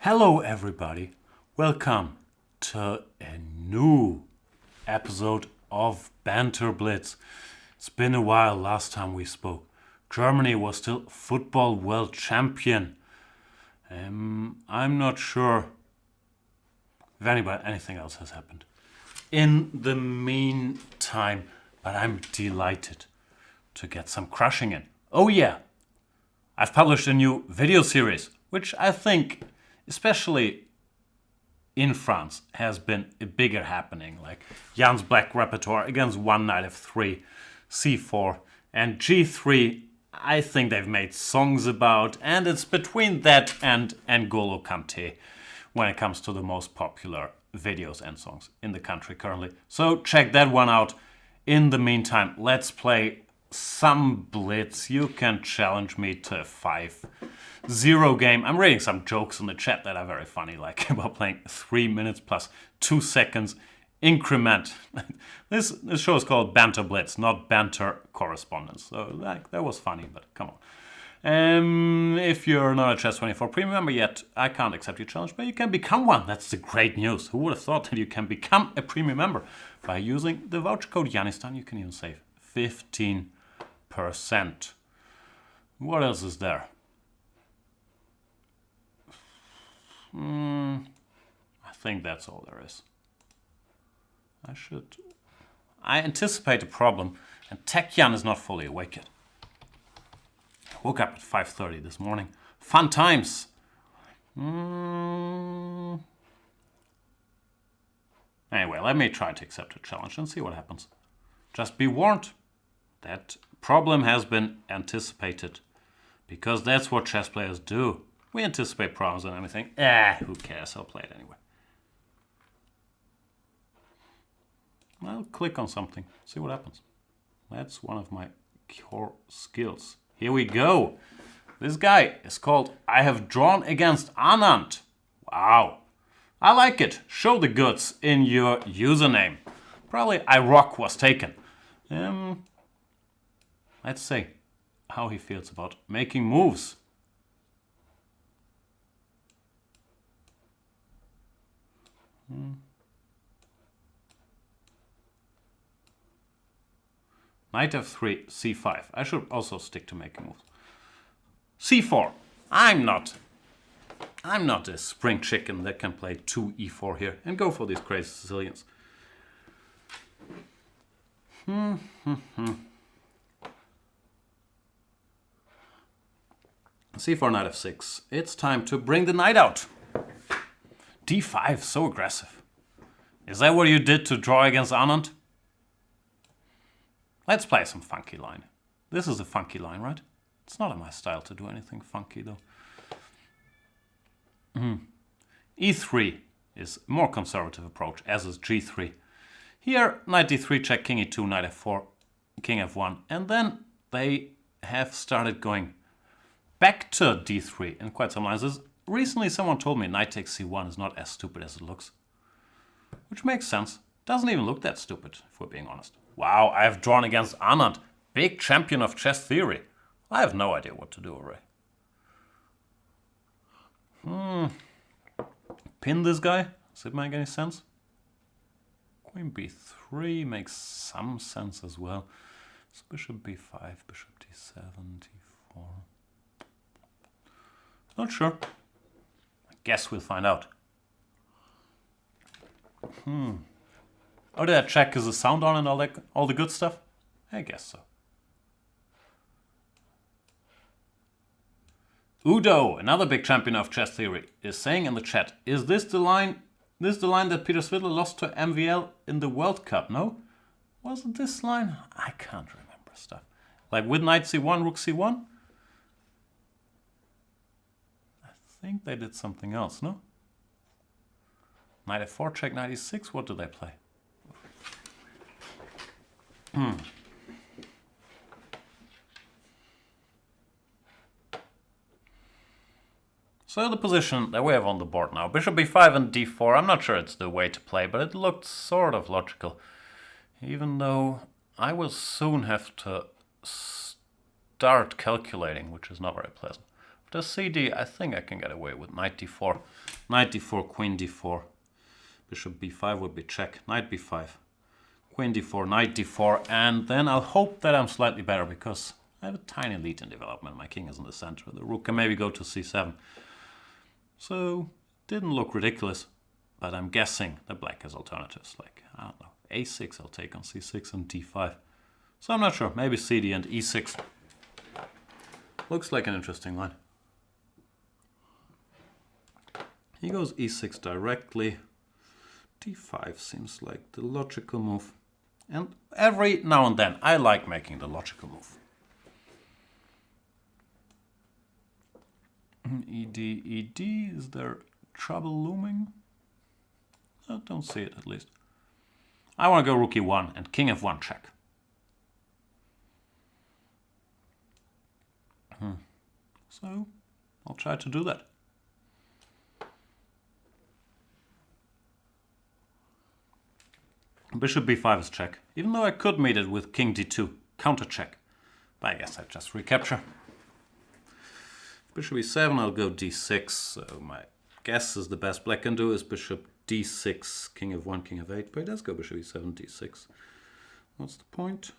Hello everybody, welcome to a new episode of Banter Blitz. It's been a while last time we spoke. Germany was still football world champion. I'm not sure if anything else has happened in the meantime, but I'm delighted to get some crushing in. Oh yeah, I've published a new video series, which I think, especially in France, has been a bigger happening, like Jan's Black Repertoire against one knight f3, c4, and g3. I think they've made songs about, and it's between that and N'Golo Kante when it comes to the most popular videos and songs in the country currently. So check that one out. In the meantime, let's play some Blitz. You can challenge me to a 5-0 game. I'm reading some jokes in the chat that are very funny, like about playing 3 minutes plus 2 seconds increment. This show is called Banter Blitz, not Banter Correspondence. So that was funny, but come on. If you're not a Chess24 premium member yet, I can't accept your challenge, but you can become one. That's the great news. Who would have thought that you can become a premium member by using the voucher code Yanistan? You can even save 15%. What else is there? I think that's all there is. I anticipate a problem, and Tech-Jan is not fully awake yet. I woke up at 5:30 this morning. Fun times. Anyway, let me try to accept a challenge and see what happens. Just be warned, that problem has been anticipated, because that's what chess players do. We anticipate problems and everything. Who cares? I'll play it anyway. I'll click on something, see what happens. That's one of my core skills. Here we go. This guy is called I Have Drawn Against Anand. Wow. I like it. Show the goods in your username. Probably I rock was taken. Let's see how he feels about making moves. Knight f3, c5. I should also stick to making moves. c4. I'm not a spring chicken that can play 2 e4 here and go for these crazy Sicilians. c4, knight f6. It's time to bring the knight out. d5, so aggressive. Is that what you did to draw against Anand? Let's play some funky line. This is a funky line, right? It's not in my style to do anything funky, though. e3 is a more conservative approach, as is g3. Here, knight d3, check, king e2, knight f4, king f1. And then they have started going back to d3 in quite some lines. Recently, someone told me knight takes c1 is not as stupid as it looks. Which makes sense. Doesn't even look that stupid, if we're being honest. Wow, I have drawn against Anand, big champion of chess theory. I have no idea what to do already. Pin this guy? Does it make any sense? Queen b3 makes some sense as well. So bishop b5, bishop d7, d4. Not sure. I guess we'll find out. Oh, did I check is the sound on and all the good stuff? I guess so. Udo, another big champion of chess theory, is saying in the chat, is this the line that Peter Svidler lost to MVL in the World Cup? No? Was it this line? I can't remember stuff. Like with knight c1, rook c1? I think they did something else, no? Knight f4, check, knight e6, what do they play? So the position that we have on the board now, bishop b5 and d4, I'm not sure it's the way to play, but it looked sort of logical. Even though I will soon have to start calculating, which is not very pleasant. The CD, I think I can get away with knight d4. Knight d4, queen d4. Bishop b5 would be check. Knight b5. Queen d4, knight d4. And then I'll hope that I'm slightly better because I have a tiny lead in development. My king is in the center. The rook can maybe go to c7. So, didn't look ridiculous. But I'm guessing that black has alternatives. Like, I don't know, a6 I'll take on c6 and d5. So I'm not sure. Maybe cd and e6. Looks like an interesting line. He goes e6 directly. d5 seems like the logical move. And every now and then, I like making the logical move. ed, ed, is there trouble looming? I don't see it, at least. I want to go rook e1 and king f1 check. So, I'll try to do that. Bishop b5 is check, even though I could meet it with king d2, counter check. But I guess I just recapture. Bishop e7, I'll go d6. So my guess is the best black can do is bishop d6, king f1, king f8. But he does go bishop e7, d6. What's the point?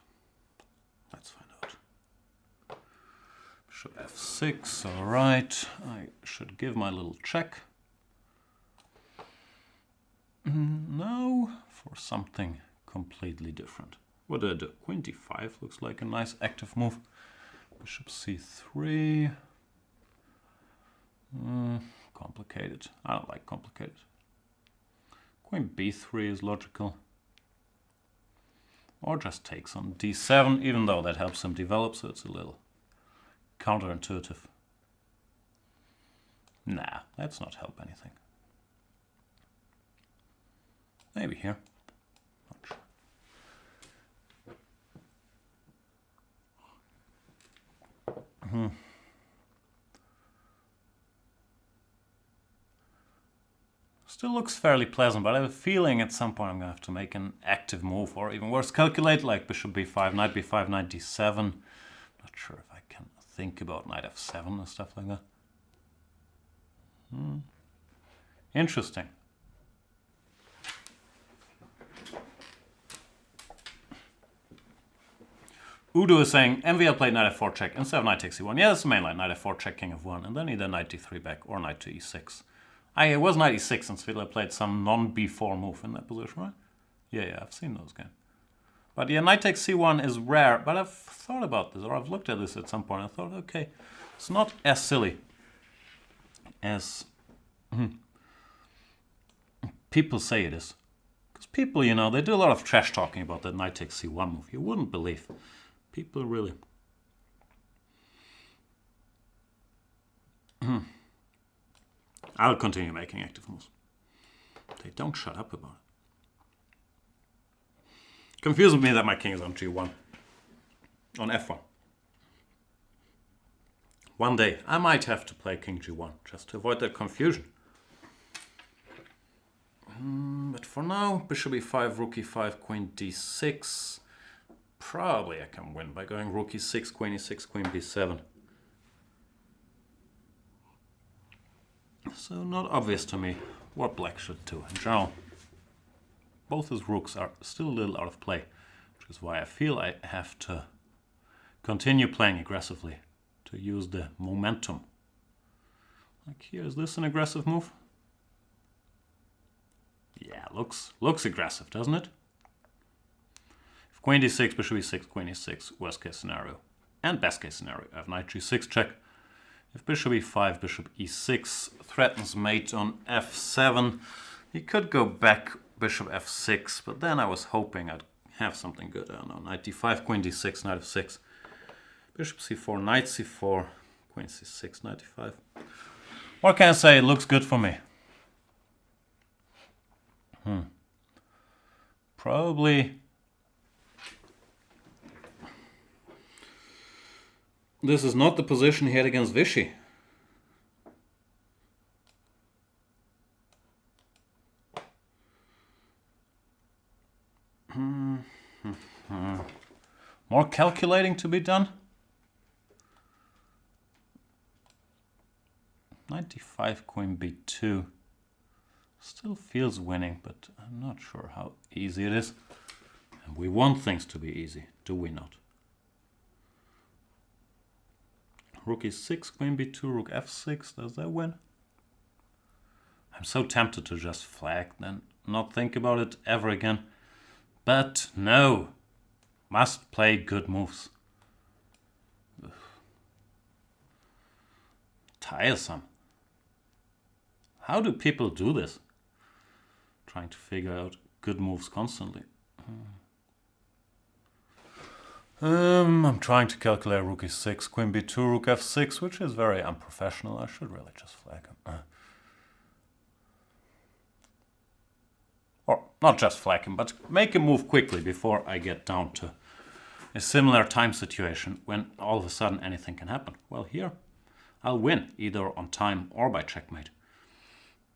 Let's find out. Bishop f6, all right. I should give my little check. No, for something completely different. What do I do? Queen d5 looks like a nice active move. Bishop c3. Complicated. I don't like complicated. Queen b3 is logical. Or just takes on d7, even though that helps him develop, so it's a little counterintuitive. Nah, let's not help anything. Maybe here. Not sure. Still looks fairly pleasant, but I have a feeling at some point I'm going to have to make an active move, or even worse, calculate, like bishop b5, knight b5, knight d7. Not sure if I can think about knight f7 and stuff like that. Interesting. Udo is saying, MVL played knight f4 check instead of knight takes e1. Yeah, that's the main line, knight f4 check, king f1, and then either knight d3 back or knight to e6. It was knight e6 and Svidler played some non-b4 move in that position, right? Yeah, I've seen those games. But yeah, knight takes c1 is rare, but I've thought about this, or I've looked at this at some point. I thought, okay, it's not as silly as people say it is. Because people, you know, they do a lot of trash talking about that knight takes c1 move. You wouldn't believe. People really... I'll continue making active moves. They don't shut up about it. Confuses me that my king is on g1. On f1. One day, I might have to play king g1, just to avoid that confusion. But for now, bishop e5, rook e5, queen d6. Probably I can win by going rook e6, queen e6, queen b7. So not obvious to me what black should do. In general, both his rooks are still a little out of play, which is why I feel I have to continue playing aggressively to use the momentum. Like here, is this an aggressive move? Yeah, looks aggressive, doesn't it? If queen d6, bishop e6, queen e6, worst case scenario. And best case scenario, I have knight g6 check. If bishop e5, bishop e6 threatens mate on f7, he could go back bishop f6, but then I was hoping I'd have something good. I don't know, knight d5, queen d6, knight f6, bishop c4, knight c4, queen c6, knight d5. What can I say? It looks good for me. Probably this is not the position he had against Vichy. More calculating to be done? 95 queen b2. Still feels winning, but I'm not sure how easy it is. And we want things to be easy, do we not? Rook e6, queen b2, rook f6. Does that win? I'm so tempted to just flag, then not think about it ever again. But no, must play good moves. Ugh. Tiresome. How do people do this? Trying to figure out good moves constantly. I'm trying to calculate rook e6, queen b2, rook f6, which is very unprofessional. I should really just flag him. Or not just flag him, but make him move quickly before I get down to a similar time situation when all of a sudden anything can happen. Well, here I'll win either on time or by checkmate.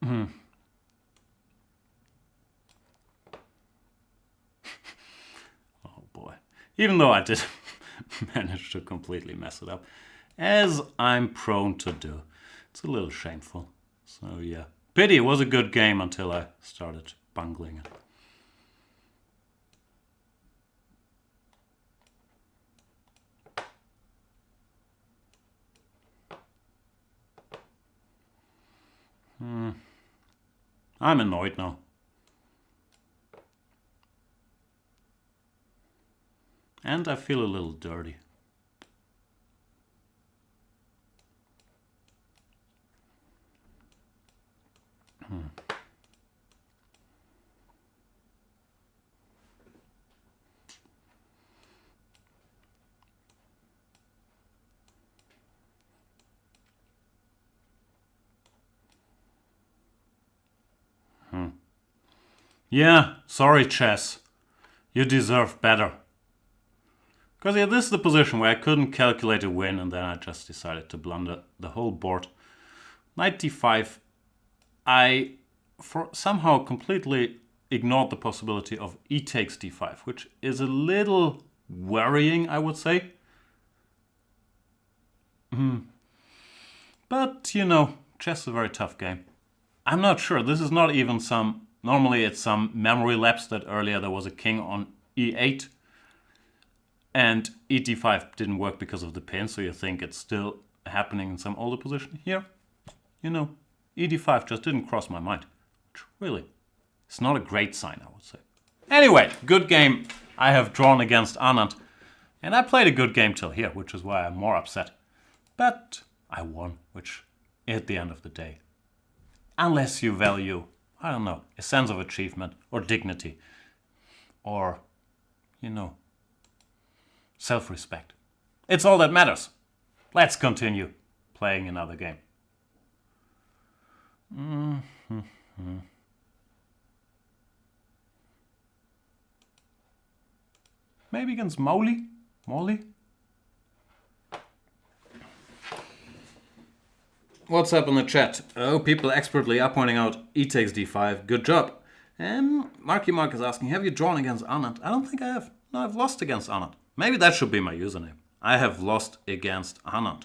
Oh boy. Even though I did manage to completely mess it up, as I'm prone to do. It's a little shameful. So yeah. Pity, it was a good game until I started bungling it. I'm annoyed now. And I feel a little dirty. Yeah, sorry, chess. You deserve better. Because yeah, this is the position where I couldn't calculate a win and then I just decided to blunder the whole board. Knight d5. I somehow completely ignored the possibility of e takes d5, which is a little worrying, I would say. But, you know, chess is a very tough game. I'm not sure. This is not even some... Normally it's some memory lapse that earlier there was a king on e8 and e d5 didn't work because of the pin, so you think it's still happening in some older position. Here, you know, e d5 just didn't cross my mind. Which really, it's not a great sign, I would say. Anyway, good game. I have drawn against Anand, and I played a good game till here, which is why I'm more upset. But I won, which at the end of the day, unless you value, I don't know, a sense of achievement or dignity or, you know, self-respect. It's all that matters. Let's continue playing another game. Maybe against Molly? What's up in the chat? Oh, people expertly are pointing out e takes d5. Good job. Marky Mark is asking, have you drawn against Anand? I don't think I have. No, I've lost against Anand. Maybe that should be my username. I have lost against Anand.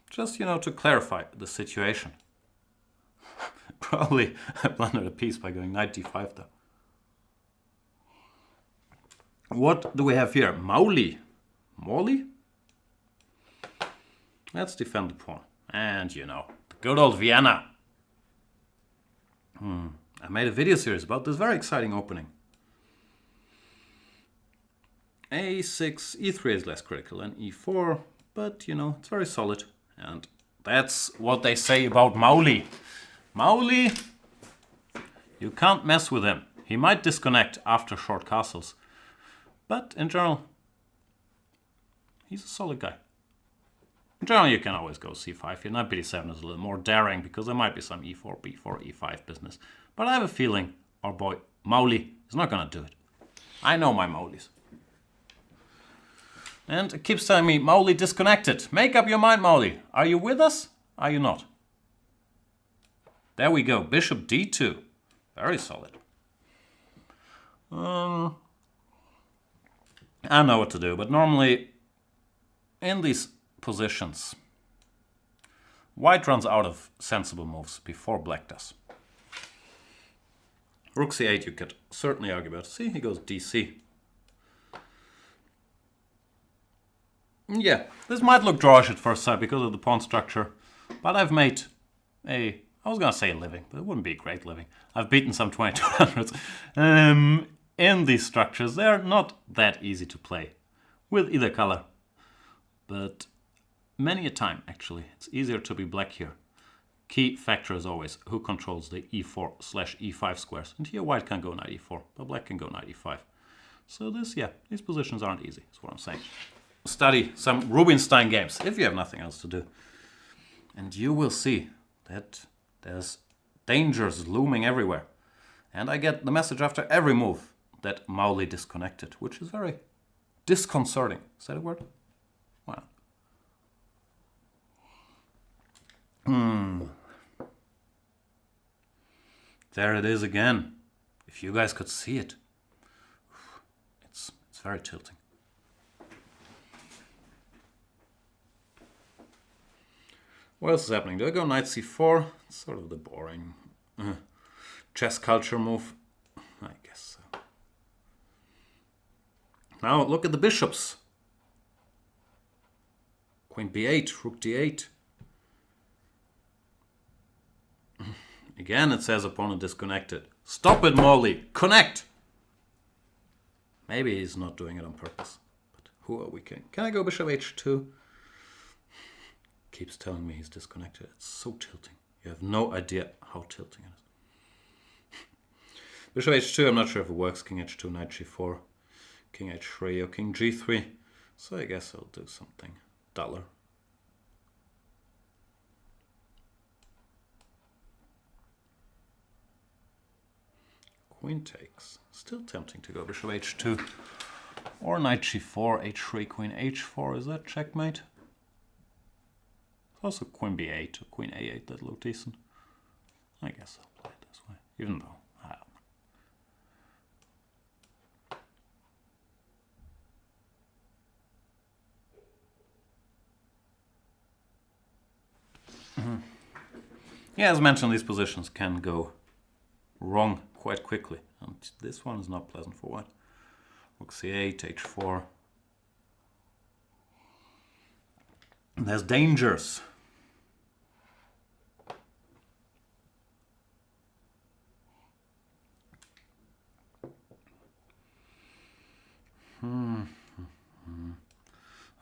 Just, you know, to clarify the situation. Probably I blundered a piece by going knight d5 though. What do we have here? Molly? Let's defend the pawn. And, you know, the good old Vienna. I made a video series about this very exciting opening. a6, e3 is less critical than e4, but, you know, it's very solid. And that's what they say about Molly. Molly, you can't mess with him. He might disconnect after short castles. But in general, he's a solid guy. In general, you can always go c5 here. Knight b7 is a little more daring because there might be some e4, b4, e5 business. But I have a feeling our boy Molly is not going to do it. I know my Mollys. And it keeps telling me, Molly disconnected. Make up your mind, Molly. Are you with us? Are you not? There we go. Bishop d2. Very solid. I know what to do, but normally in these positions, White runs out of sensible moves before black does. Rook c8 you could certainly argue about. See, he goes dc. Yeah, this might look drawish at first sight because of the pawn structure, but I've made I was going to say a living, but it wouldn't be a great living. I've beaten some 2200s. In these structures, they're not that easy to play with either color. But many a time, actually, it's easier to be black here. Key factor is always who controls the e4/e5 squares. And here white can go knight e4, but black can go knight e5. So these positions aren't easy, is what I'm saying. Study some Rubinstein games, if you have nothing else to do. And you will see that there's dangers looming everywhere. And I get the message after every move that Mowgli disconnected, which is very disconcerting. Is that a word? Wow. There it is again. If you guys could see it. It's very tilting. What else is happening? Do I go knight c4? It's sort of the boring chess culture move. I guess so. Now look at the bishops. Queen b8, rook d8. Again, it says opponent disconnected. Stop it, Mowgli. Connect! Maybe he's not doing it on purpose. But who are we kidding? Can I go bishop h2? Keeps telling me he's disconnected. It's so tilting. You have no idea how tilting it is. Bishop h2, I'm not sure if it works. King h2, knight g4, king h3, or king g3. So I guess I'll do something duller. Queen takes. Still tempting to go bishop h2. Or knight g4, h3, queen h4. Is that checkmate? Also queen b8 or queen a8 that look decent. I guess I'll play it this way, even though I don't know. Yeah, as mentioned, these positions can go wrong quite quickly. And this one is not pleasant for white. Rook c8, h4. There's dangers.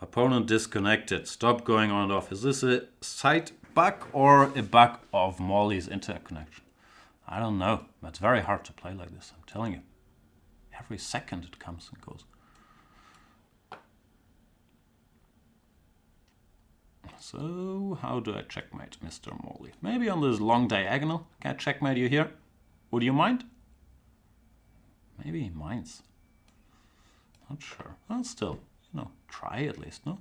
Opponent disconnected. Stop going on and off. Is this a side bug or a bug of Mowgli's internet connection? I don't know. It's very hard to play like this, I'm telling you. Every second it comes and goes. So, how do I checkmate Mr. Mowgli? Maybe on this long diagonal. Can I checkmate you here? Would you mind? Maybe he minds. Not sure. Well, still, try at least, no?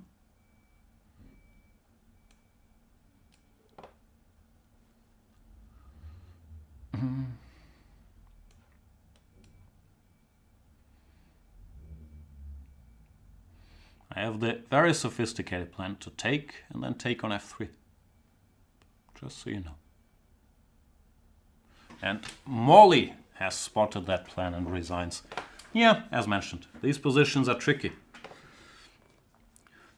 I have the very sophisticated plan to take and then take on f3. Just so you know. And Mowgli has spotted that plan and resigns. Yeah, as mentioned, these positions are tricky.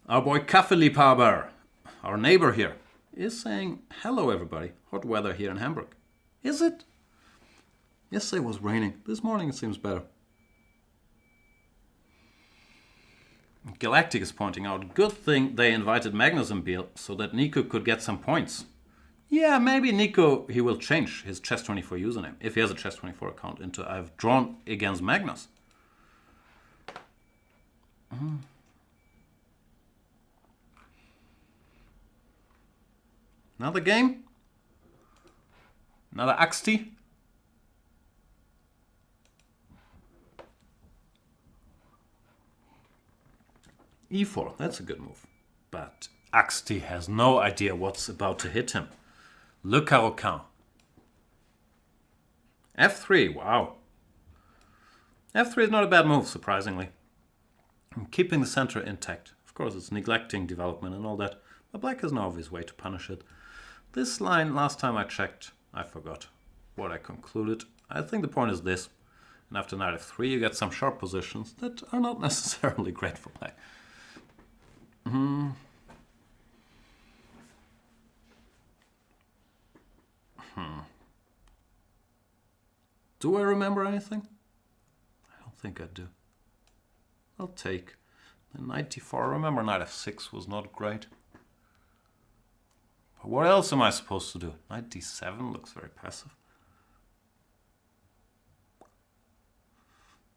Our boy Kaffeeliebhaber, our neighbor here, is saying, hello everybody, hot weather here in Hamburg. Is it? Yesterday was raining. This morning it seems better. Galactic is pointing out, good thing they invited Magnus and Biel so that Nico could get some points. Yeah, maybe Nico, he will change his Chess24 username, if he has a Chess24 account, into I've drawn against Magnus. Another game? Another Axti? e4, that's a good move. But Axti has no idea what's about to hit him. Le Caroquin. f3, wow. f3 is not a bad move, surprisingly. I'm keeping the center intact. Of course, it's neglecting development and all that. But black has no obvious way to punish it. This line, last time I checked, I forgot what I concluded. I think the point is this. And after knight f3, you get some sharp positions that are not necessarily great for black. Do I remember anything? I don't think I do. I'll take the knight d4. Remember, knight f6 was not great. But what else am I supposed to do? Knight d7 looks very passive.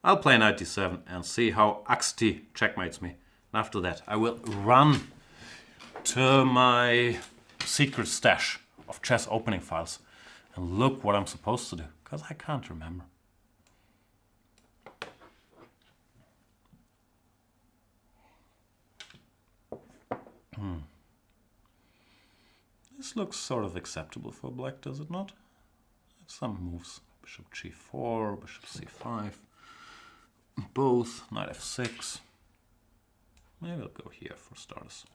I'll play knight d7 and see how Axti checkmates me. And after that, I will run to my secret stash of chess opening files and look what I'm supposed to do, because I can't remember. This looks sort of acceptable for black, does it not? Some moves. Bishop g4, bishop c5. Both, knight f6. Maybe I'll go here for starters.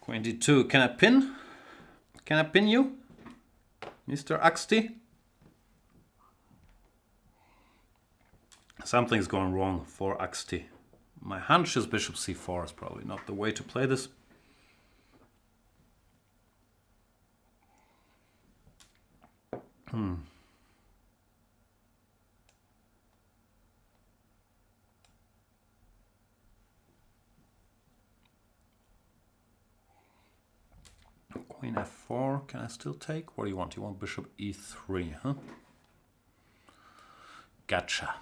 Queen d2. Can I pin? Can I pin you, Mr. Axti? Something's going wrong for Axti. My hunch is bishop c4 is probably not the way to play this. Queen f4, can I still take? What do you want? You want bishop e3, huh? Gotcha.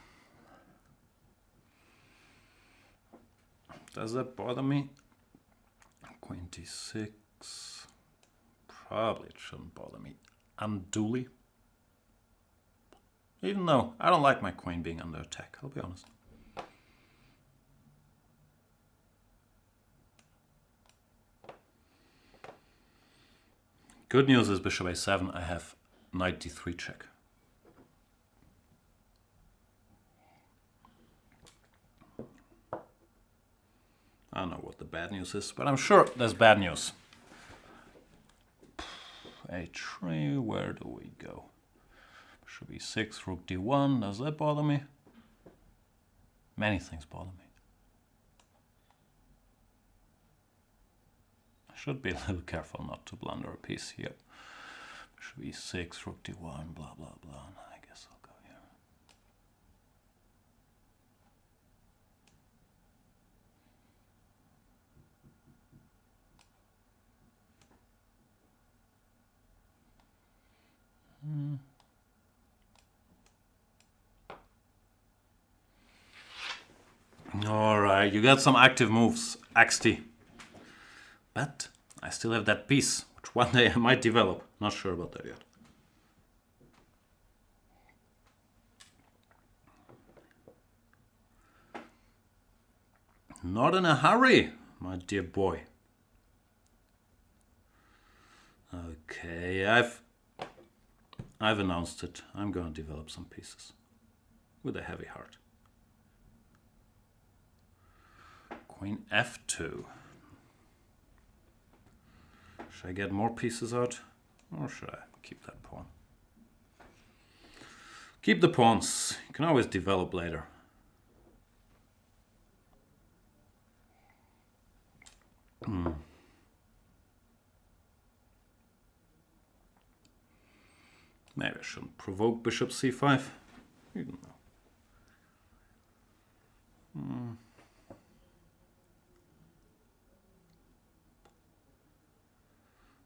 Does that bother me? Queen d6. Probably it shouldn't bother me unduly. Even though I don't like my queen being under attack, I'll be honest. Good news is bishop a7, I have knight d3 check. I don't know what the bad news is, but I'm sure there's bad news. a3, where do we go? Bishop e6, rook d1, does that bother me? Many things bother me. I should be a little careful not to blunder a piece here. Bishop e6, rook d1, blah, blah, blah. I guess I'll go here. All right, you got some active moves, Axti. But I still have that piece, which one day I might develop. Not sure about that yet. Not in a hurry, my dear boy. Okay, I've announced it. I'm going to develop some pieces with a heavy heart. Queen f2. Should I get more pieces out, or should I keep that pawn? Keep the pawns. You can always develop later. Maybe I shouldn't provoke bishop c5. Even though.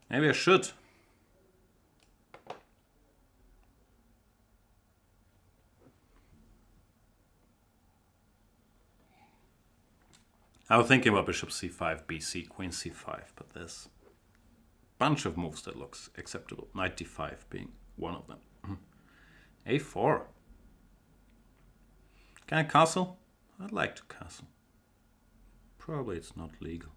Maybe I should. I was thinking about bishop c5, bc, queen c5, but there's a bunch of moves that looks acceptable. Knight d5 being one of them. a4. Can I castle? I'd like to castle. Probably it's not legal.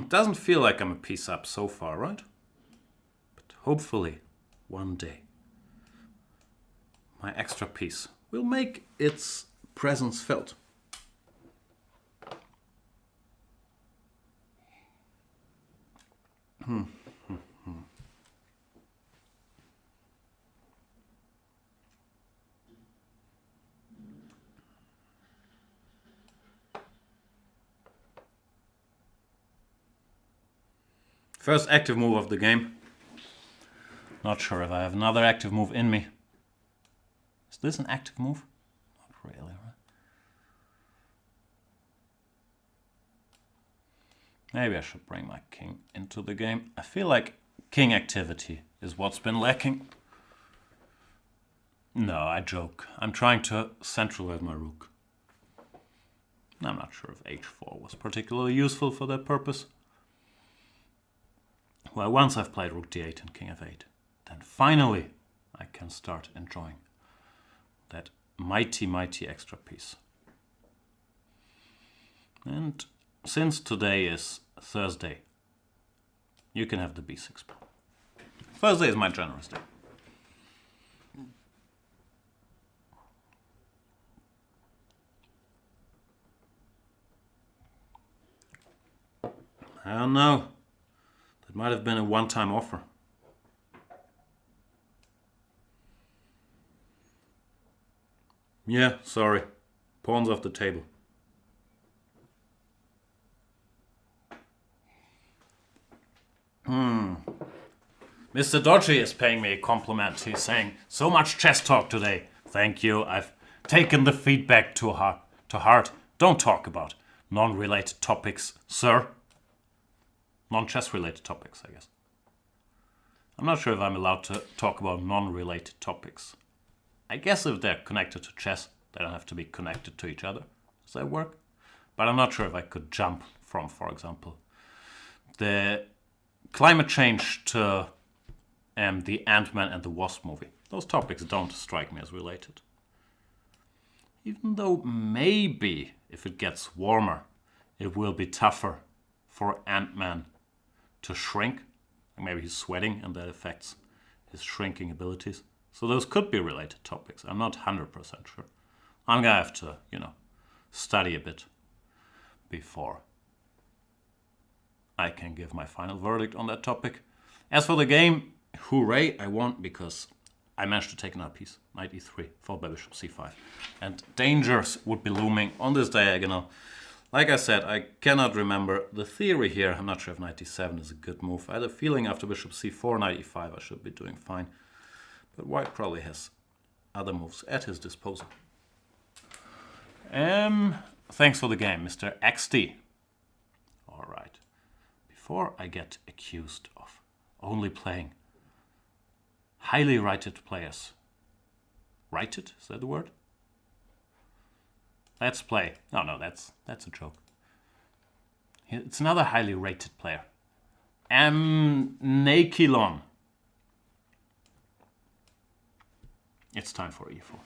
Doesn't feel like I'm a piece up so far, right? But hopefully, one day, my extra piece will make its presence felt. First active move of the game. Not sure if I have another active move in me. Is this an active move? Not really, right? Maybe I should bring my king into the game. I feel like king activity is what's been lacking. No, I joke. I'm trying to centralize my rook. I'm not sure if h4 was particularly useful for that purpose. Well, once I've played rook d8 and king f8, then finally I can start enjoying that mighty, mighty extra piece. And since today is Thursday, you can have the b6 pawn. Thursday is my generous day. I don't know. That might have been a one-time offer. Yeah, sorry. Pawn's off the table. Mr. Dodgy is paying me a compliment. He's saying, so much chess talk today. Thank you. I've taken the feedback to heart. Don't talk about non-related topics, sir. Non-chess related topics, I guess. I'm not sure if I'm allowed to talk about non-related topics. I guess if they're connected to chess, they don't have to be connected to each other. Does that work? But I'm not sure if I could jump from, for example, the climate change to the Ant-Man and the Wasp movie. Those topics don't strike me as related. Even though maybe if it gets warmer, it will be tougher for Ant-Man to shrink. Maybe he's sweating and that affects his shrinking abilities. So those could be related topics. I'm not 100% sure. I'm going to have to, study a bit before I can give my final verdict on that topic. As for the game, hooray, I won because I managed to take another piece. Knight e3, followed by bishop c5. And dangers would be looming on this diagonal. Like I said, I cannot remember the theory here. I'm not sure if knight d7 is a good move. I had a feeling after bishop c4, knight e5, I should be doing fine. But white probably has other moves at his disposal. Thanks for the game, Mr. XD. All right. Before I get accused of only playing highly rated players. Rated? Is that the word? Let's play. No, that's a joke. It's another highly rated player. Nakilon. It's time for e4.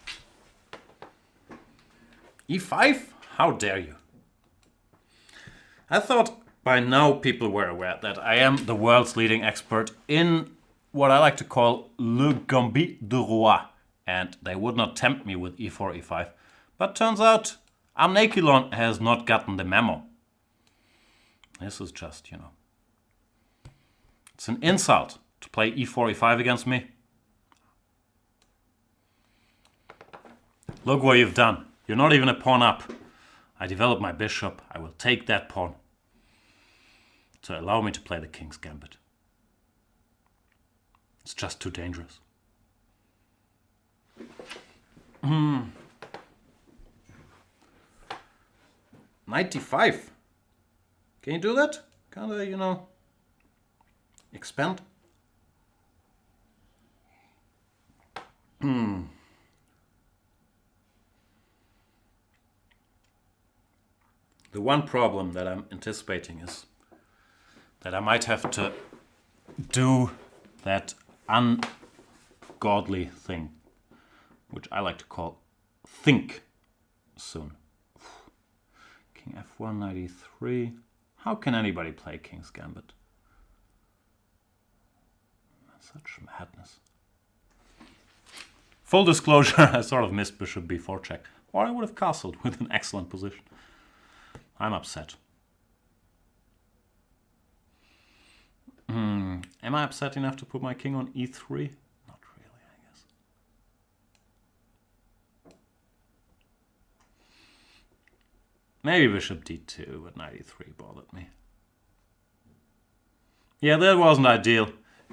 e5? How dare you? I thought by now people were aware that I am the world's leading expert in what I like to call le Gambit du Roi. And they would not tempt me with e4, e5. But turns out Nakilon has not gotten the memo. This is just, it's an insult to play e4, e5 against me. Look what you've done. You're not even a pawn up. I develop my bishop. I will take that pawn to allow me to play the king's gambit. It's just too dangerous. Knight d5. Can you do that? Kind of, expand? The one problem that I'm anticipating is that I might have to do that ungodly thing, which I like to call think soon. King f1, knight e3. How can anybody play King's Gambit? Such madness. Full disclosure, I sort of missed bishop b4 check. Or I would have castled with an excellent position. I'm upset. Am I upset enough to put my king on e3? Not really, I guess. Maybe bishop d2, but knight e3 bothered me. Yeah, that wasn't ideal.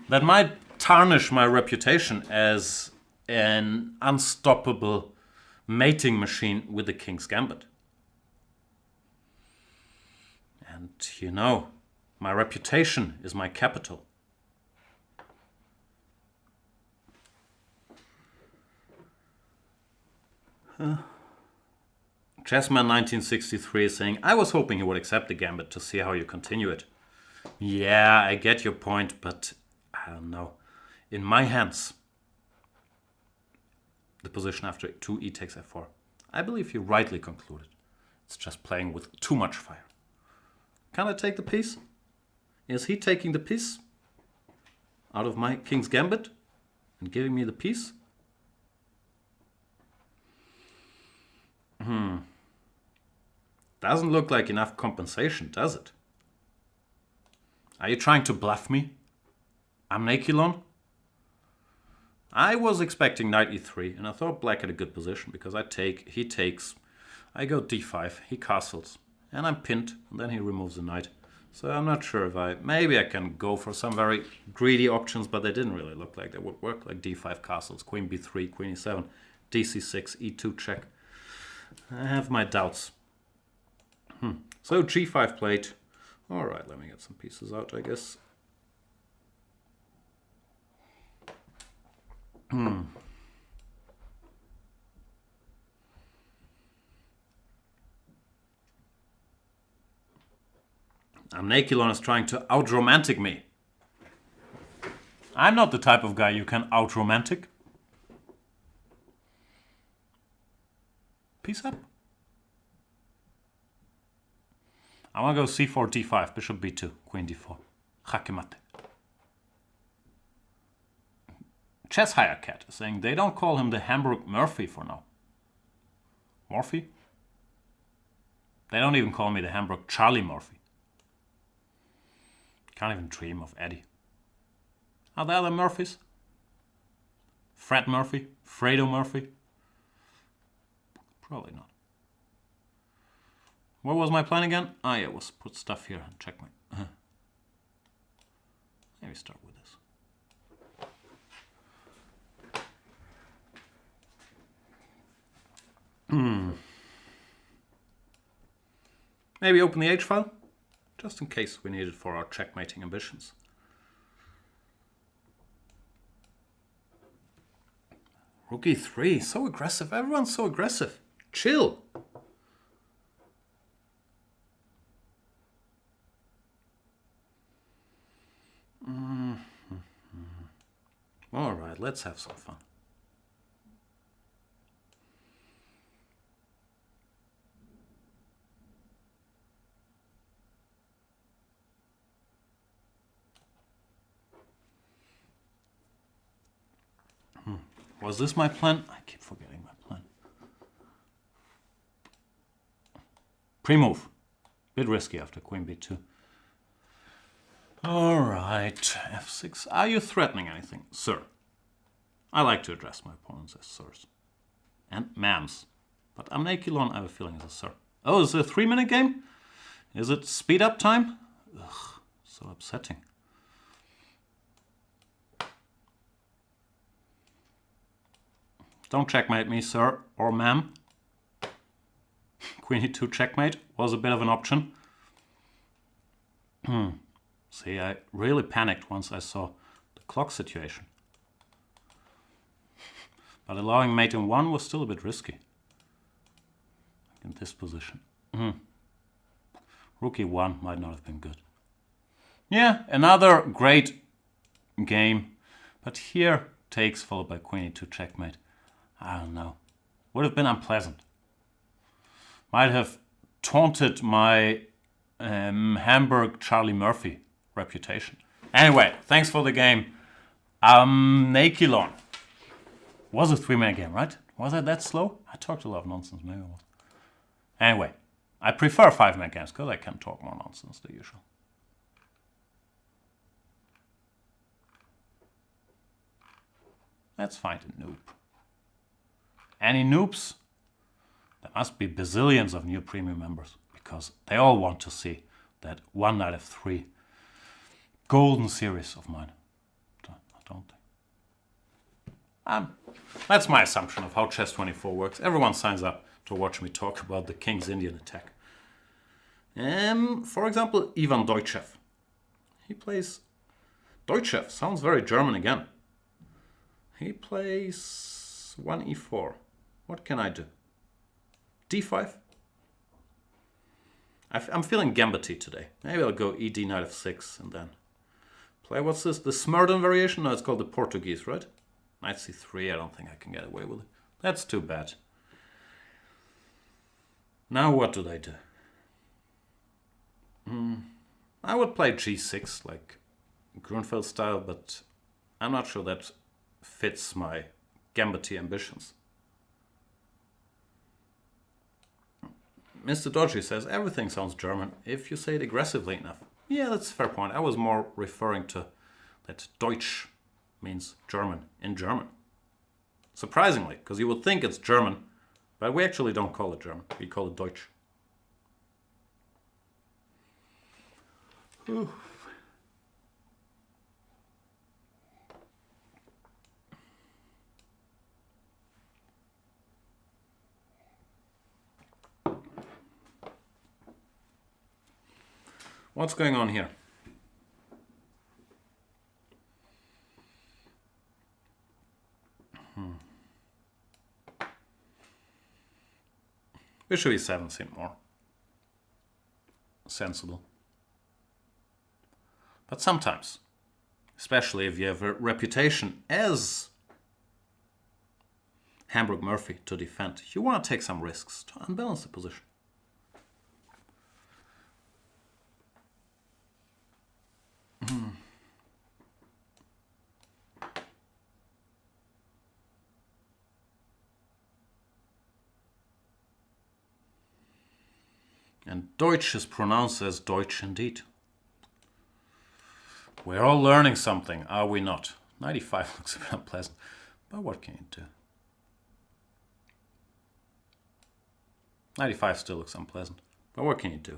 That might tarnish my reputation as an unstoppable mating machine with the King's Gambit. And you know, my reputation is my capital. Chessman 1963 is saying, I was hoping he would accept the Gambit to see how you continue it. Yeah, I get your point, but I don't know. In my hands, the position after 2e takes f4. I believe you rightly concluded. It's just playing with too much fire. Can I take the piece? Is he taking the piece out of my King's Gambit and giving me the piece? Doesn't look like enough compensation, does it? Are you trying to bluff me? I'm Naquilon? I was expecting knight e3, and I thought black had a good position because I take, he takes, I go d5, he castles, and I'm pinned, and then he removes the knight. So I'm not sure if maybe I can go for some very greedy options, but they didn't really look like they would work, like d5 castles, queen b3, queen e7, dc6, e2 check. I have my doubts. So g5 plate. All right, let me get some pieces out, I guess. Naquilon is trying to out-romantic me. I'm not the type of guy you can out-romantic. Piece up. I want to go c4, d5, bishop b2, queen d4. Jaque mate. Chess Hire Cat is saying they don't call him the Hamburg Murphy for now. Murphy? They don't even call me the Hamburg Charlie Murphy. Can't even dream of Eddie. Are there other Murphys? Fred Murphy? Fredo Murphy? Probably not. What was my plan again? Ah, yeah, was put stuff here and check my... Maybe start with this. Maybe open the H file, just in case we need it for our checkmating ambitions. Rook e3, so aggressive. Everyone's so aggressive. Chill. All right, let's have some fun. Was this my plan? I keep forgetting my plan. Pre-move. Bit risky after queen b2. All right, f6. Are you threatening anything, sir? I like to address my opponents as sirs. And ma'ams. But Naquilon, I have a feeling, is a sir. Oh, is it a 3-minute game? Is it speed up time? Ugh, so upsetting. Don't checkmate me, sir or ma'am. Queen e2 checkmate was a bit of an option. See, I really panicked once I saw the clock situation. But allowing mate in 1 was still a bit risky. In this position. Rook e1 might not have been good. Yeah, another great game. But here takes followed by queen e2 checkmate. I don't know. Would have been unpleasant. Might have taunted my Hamburg Charlie Murphy reputation. Anyway, thanks for the game. Nakilon. Was a 3-man game, right? Was I that slow? I talked a lot of nonsense, maybe I was. Anyway, I prefer 5-man games because I can talk more nonsense than usual. Let's find a noob. Any noobs? There must be bazillions of new premium members because they all want to see that 1 out of 3 golden series of mine. Don't they? That's my assumption of how Chess24 works. Everyone signs up to watch me talk about the King's Indian attack. For example, Ivan Deutschev. He plays... Deutschev sounds very German again. He plays 1 e4. What can I do? d5? I'm feeling Gambit today. Maybe I'll go ed knight f6 and then play, what's this? The Smurden variation? No, it's called the Portuguese, right? Knight c3, I don't think I can get away with it. That's too bad. Now what do they do? I would play g6 like Grunfeld style, but I'm not sure that fits my Gambit ambitions. Mr. Dodgy says everything sounds German if you say it aggressively enough. Yeah, that's a fair point. I was more referring to that Deutsch means German in German. Surprisingly, because you would think it's German, but we actually don't call it German. We call it Deutsch. Oof. What's going on here? Bishop e7 seemed more sensible. But sometimes, especially if you have a reputation as Hamburg Murphy to defend, you want to take some risks to unbalance the position. And Deutsch is pronounced as Deutsch indeed. We're all learning something, are we not? 95 looks a bit unpleasant, but what can you do? 95 still looks unpleasant, but what can you do?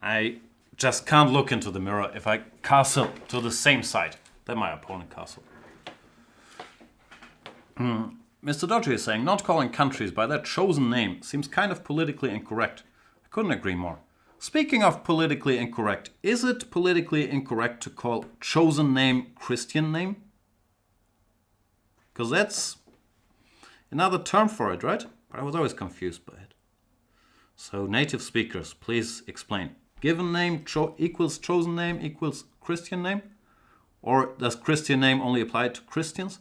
I just can't look into the mirror if I castle to the same side that my opponent castled. Mr. Dodgy is saying, not calling countries by their chosen name seems kind of politically incorrect. I couldn't agree more. Speaking of politically incorrect, is it politically incorrect to call chosen name Christian name? Because that's another term for it, right? But I was always confused by it. So native speakers, please explain. Given name equals chosen name equals Christian name? Or does Christian name only apply to Christians?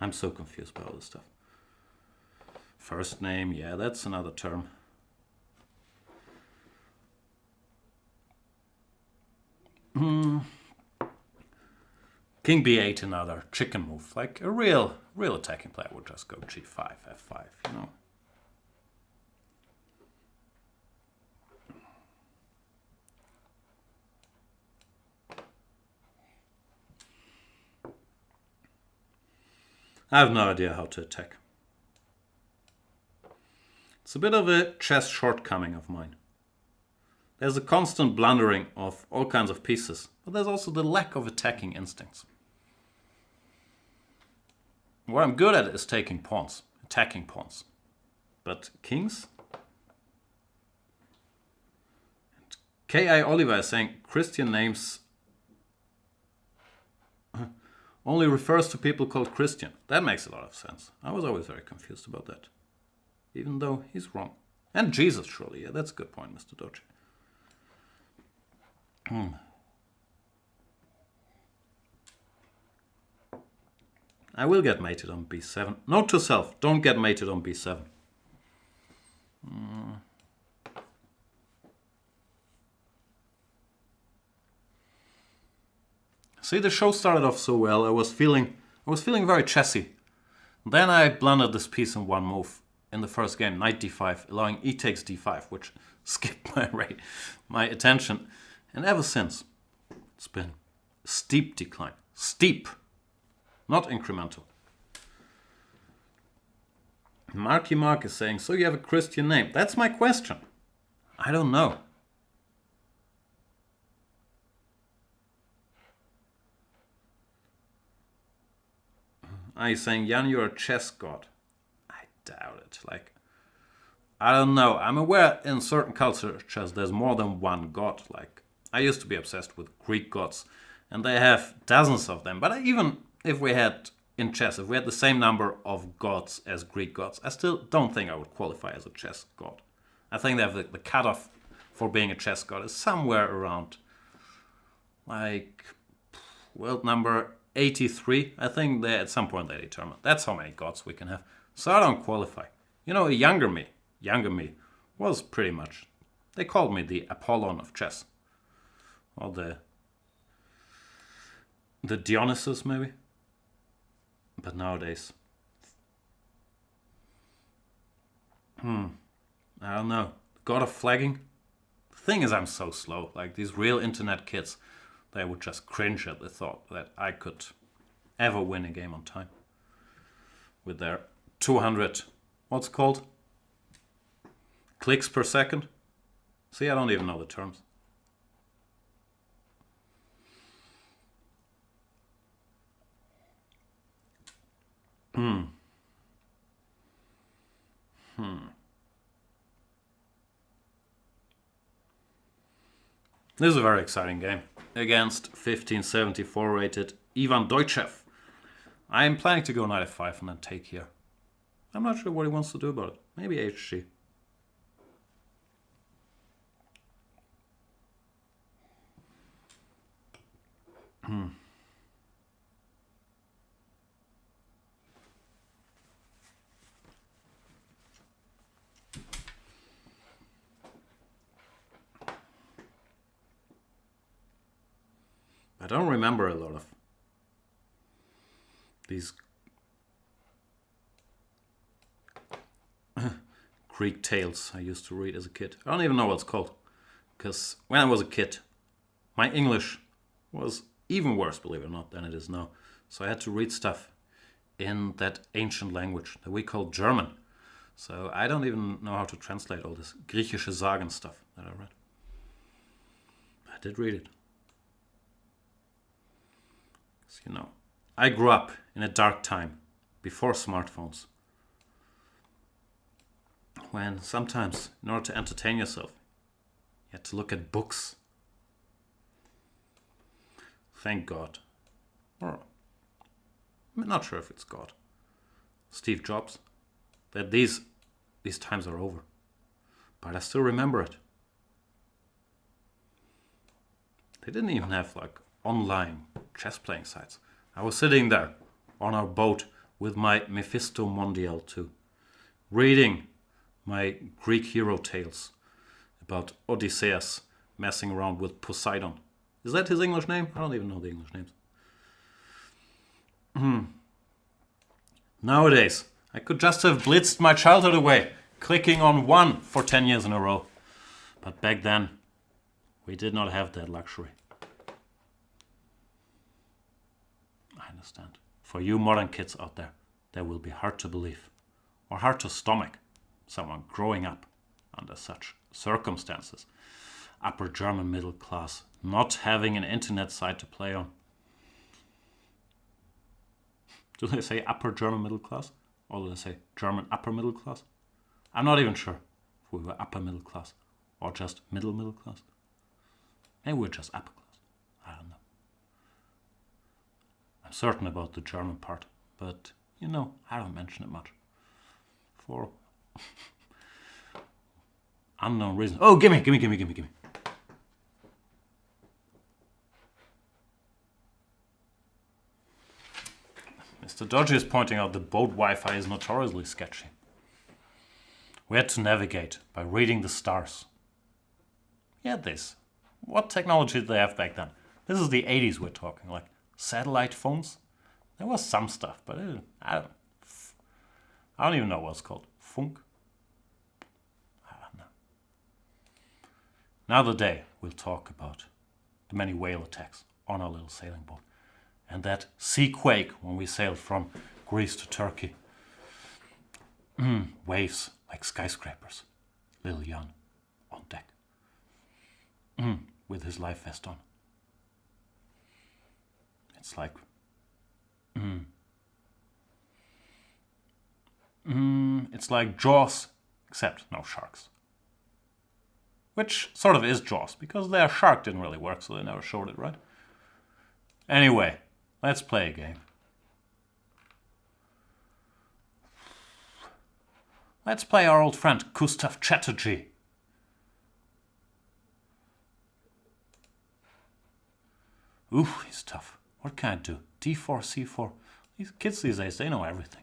I'm so confused by all this stuff. First name, yeah, that's another term. King b8, another chicken move. Like a real attacking player would just go g5, f5, you know. I have no idea how to attack. It's a bit of a chess shortcoming of mine. There's a constant blundering of all kinds of pieces, but there's also the lack of attacking instincts. What I'm good at is taking pawns, attacking pawns. But kings? And K.I. Oliver is saying Christian names only refers to people called Christian. That makes a lot of sense. I was always very confused about that. Even though he's wrong. And Jesus, surely. Yeah, that's a good point, Mr. Doge. I will get mated on b7. Note to self, don't get mated on b7. See, the show started off so well. I was feeling very chessy. Then I blundered this piece in one move in the first game, knight d5, allowing e takes d5, which skipped my attention. And ever since, it's been a steep decline. Steep, not incremental. Marky Mark is saying, so you have a Christian name. That's my question. I don't know. Are you saying, Jan, you're a chess god? I doubt it. I don't know. I'm aware in certain cultures there's more than one god. I used to be obsessed with Greek gods, and they have dozens of them. But even if we had the same number of gods as Greek gods, I still don't think I would qualify as a chess god. I think that the cutoff for being a chess god is somewhere around, world number 83. I think at some point they determined that's how many gods we can have. So I don't qualify. A younger me was pretty much, they called me the Apollon of chess. Or the Dionysus, maybe. But nowadays, I don't know. God of flagging? The thing is, I'm so slow. These real internet kids, they would just cringe at the thought that I could ever win a game on time. With their 200, what's it called? Clicks per second? See, I don't even know the terms. This is a very exciting game against 1574 rated Ivan Deutschev. I am planning to go knight f5 and then take here. I'm not sure what he wants to do about it. Maybe hg. I don't remember a lot of these Greek tales I used to read as a kid. I don't even know what it's called. Because when I was a kid, my English was even worse, believe it or not, than it is now. So I had to read stuff in that ancient language that we call German. So I don't even know how to translate all this Griechische Sagen stuff that I read. I did read it. So, I grew up in a dark time before smartphones, when sometimes, in order to entertain yourself, you had to look at books. Thank God. Or, I'm not sure if it's God. Steve Jobs. That these times are over. But I still remember it. They didn't even have online chess playing sites. I was sitting there on our boat with my Mephisto Mondial 2, reading my Greek hero tales about Odysseus messing around with Poseidon. Is that his English name? I don't even know the English names. Nowadays, I could just have blitzed my childhood away, clicking on 1 for 10 years in a row. But back then, we did not have that luxury. I understand. For you modern kids out there, that will be hard to believe, or hard to stomach, someone growing up under such circumstances. Upper German middle class, not having an internet site to play on. Do they say upper German middle class? Or do they say German upper middle class? I'm not even sure if we were upper middle class or just middle class. Maybe we're just upper class. I don't know. I'm certain about the German part, but I don't mention it much. For unknown reasons. Oh, gimme. Mr. Dodgy is pointing out the boat Wi-Fi is notoriously sketchy. We had to navigate by reading the stars. Yeah, this. What technology did they have back then? This is the 80s we're talking, satellite phones. There was some stuff, but I don't even know what it's called. Funk? I don't know. Another day we'll talk about the many whale attacks on our little sailing boat. And that sea quake when we sailed from Greece to Turkey. Waves like skyscrapers. Little Jan on deck. With his life vest on. It's like... it's like Jaws, except no sharks. Which sort of is Jaws, because their shark didn't really work, so they never showed it, right? Anyway, let's play a game. Let's play our old friend Gustav Chatterjee. Ooh, he's tough. What can I do? D4, C4. These kids these days, they know everything.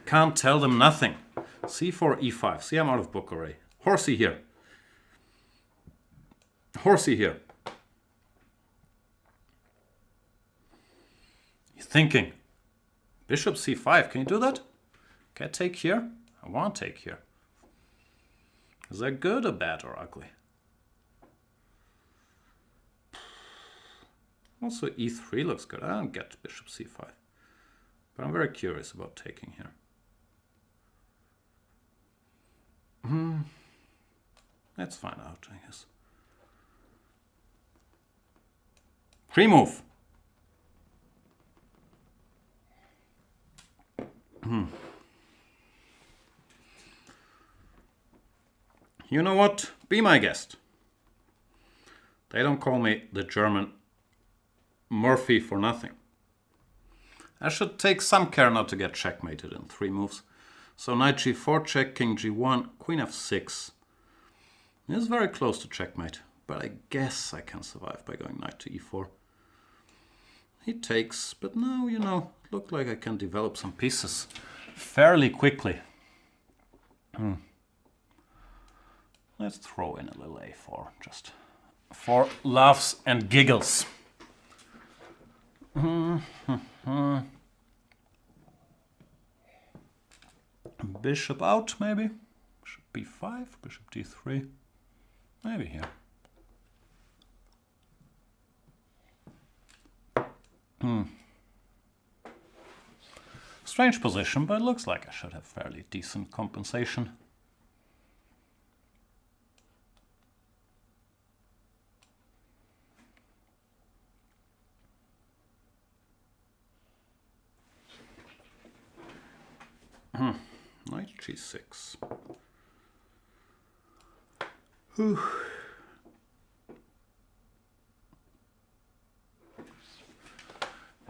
Can't tell them nothing. C4, E5. See, I'm out of book already. Horsey here. Horsey here. He's thinking. Bishop C5. Can you do that? Can I take here? I want to take here. Is that good or bad or ugly? Also E3 looks good. I don't get Bishop C5. But I'm very curious about taking here. Let's find out, I guess. Pre-move. You know what? Be my guest. They don't call me the German Murphy for nothing. I should take some care not to get checkmated in 3 moves. So knight g4 check, king g1, queen f6. It is very close to checkmate, but I guess I can survive by going knight to e4. He takes, but now, you know, look like I can develop some pieces fairly quickly. Let's throw in a little a4, just for laughs and giggles. Bishop out, maybe. Bishop b5, bishop d3. Maybe here. Strange position, but it looks like I should have fairly decent compensation. Knight g6. Whew.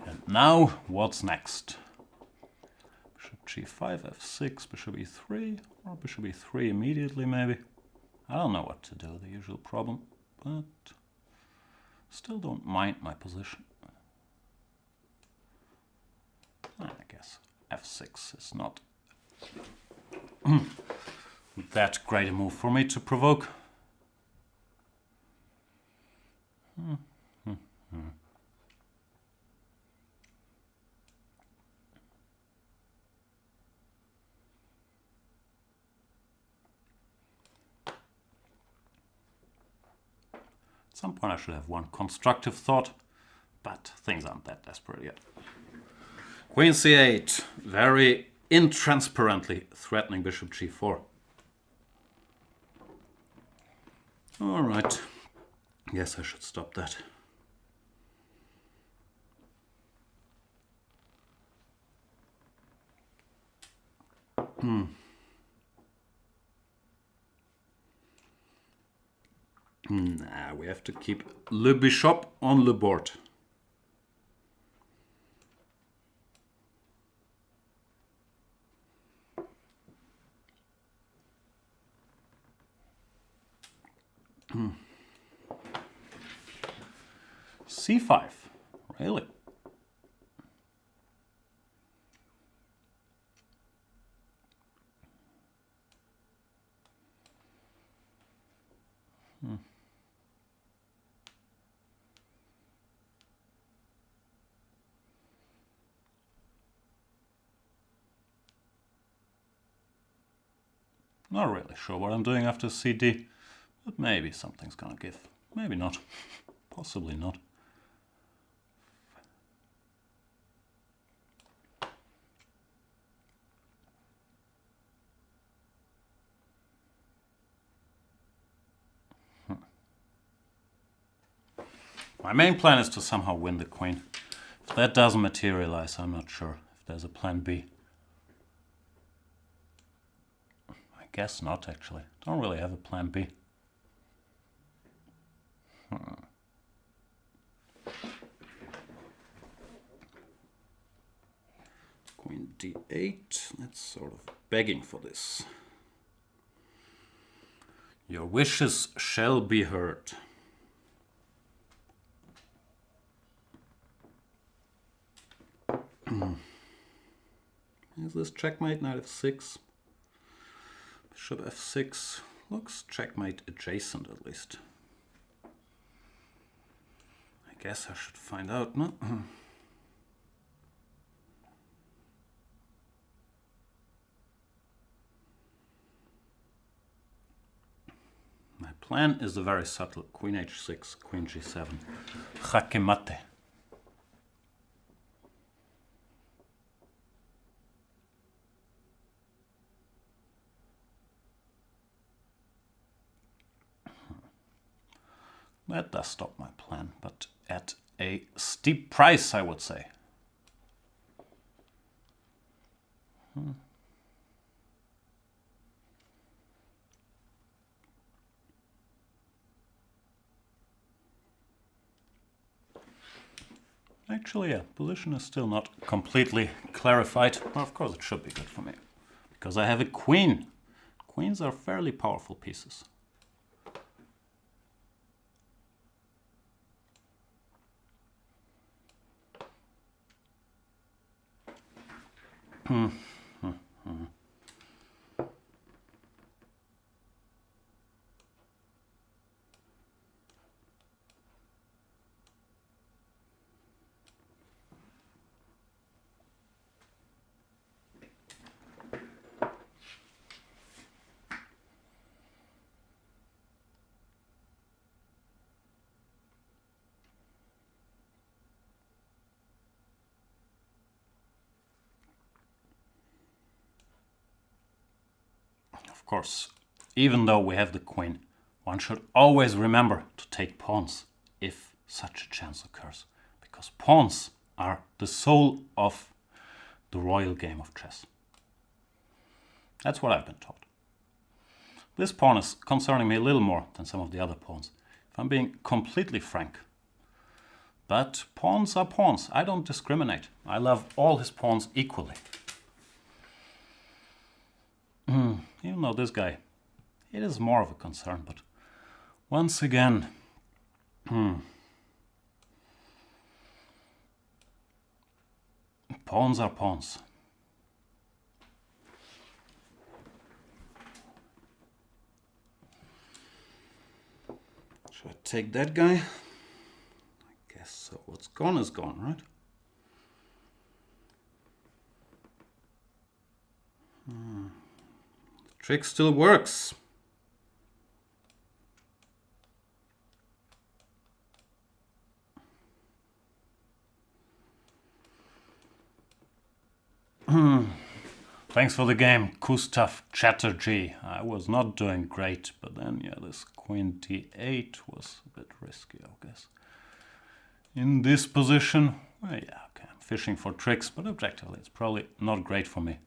And now, what's next? Bishop g5, f6, bishop e3, or bishop e3 immediately, maybe. I don't know what to do, the usual problem, but still don't mind my position. I guess f6 is not that great a move for me to provoke. At some point I should have one constructive thought, but things aren't that desperate yet. Queen c8, very intransparently threatening bishop g4. All right, guess I should stop that. Nah, we have to keep le bishop on le board. C5, really? Not really sure what I'm doing after CD, but maybe something's gonna give. Maybe not. Possibly not. My main plan is to somehow win the queen. If that doesn't materialize, I'm not sure if there's a plan B. I guess not, actually. Don't really have a plan B. Queen d8. That's sort of begging for this. Your wishes shall be heard. Is this checkmate? Knight f6. Bishop f6. Looks checkmate adjacent at least. I guess I should find out, no? My plan is a very subtle. Queen h6, queen g7. Jaque mate. That does stop my plan, but at a steep price, I would say. Actually, yeah, position is still not completely clarified. Well, of course, it should be good for me, because I have a queen. Queens are fairly powerful pieces. Of course, even though we have the queen, one should always remember to take pawns if such a chance occurs, because pawns are the soul of the royal game of chess. That's what I've been taught. This pawn is concerning me a little more than some of the other pawns, if I'm being completely frank. But pawns are pawns. I don't discriminate. I love all his pawns equally. Even though this guy, it is more of a concern, but once again, pawns are pawns. Should I take that guy? I guess so. What's gone is gone, right? The trick still works. Thanks for the game, Gustav Chatterjee. I was not doing great, but then, yeah, this queen d8 was a bit risky, I guess. In this position, well, yeah, okay, I'm fishing for tricks, but objectively, it's probably not great for me.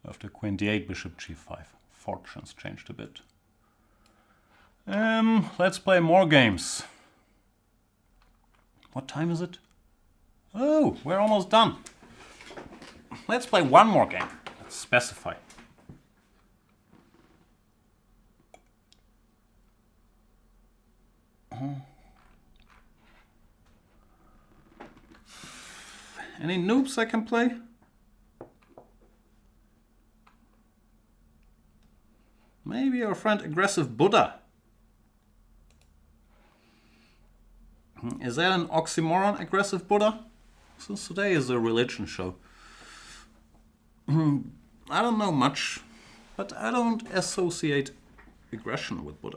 After queen d8, bishop g5. Fortunes changed a bit. Let's play more games. What time is it? Oh, we're almost done. Let's play one more game. Let's specify. Any noobs I can play? Maybe our friend Aggressive Buddha. Is that an oxymoron, Aggressive Buddha? Since today is a religion show. I don't know much But I don't associate aggression with Buddha.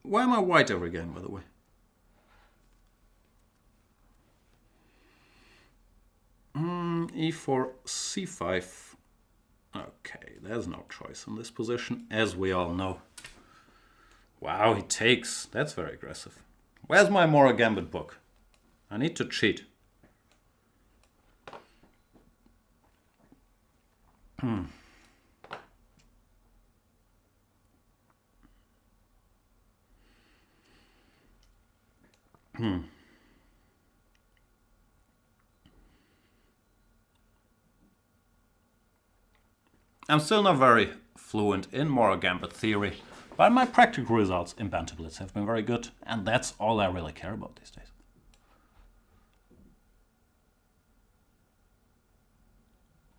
Why am I white every game, by the way? E4, C5. Okay, there's no choice in this position, as we all know. Wow, he takes. That's very aggressive. Where's my Mora Gambit book? I need to cheat. I'm still not very fluent in Mora Gambit theory, but my practical results in Banter Blitz have been very good, and that's all I really care about these days.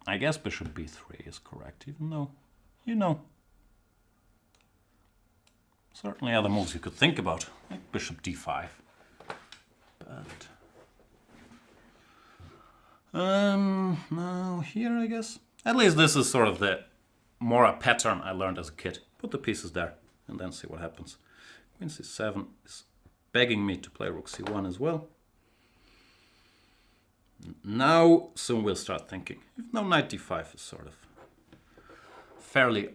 I guess bishop b3 is correct, even though, you know, certainly other moves you could think about, like bishop d5. But now here, I guess. At least this is sort of the Mora pattern I learned as a kid. Put the pieces there and then see what happens. Queen c7 is begging me to play rook c1 as well. Now soon we'll start thinking. Now knight d5 is sort of fairly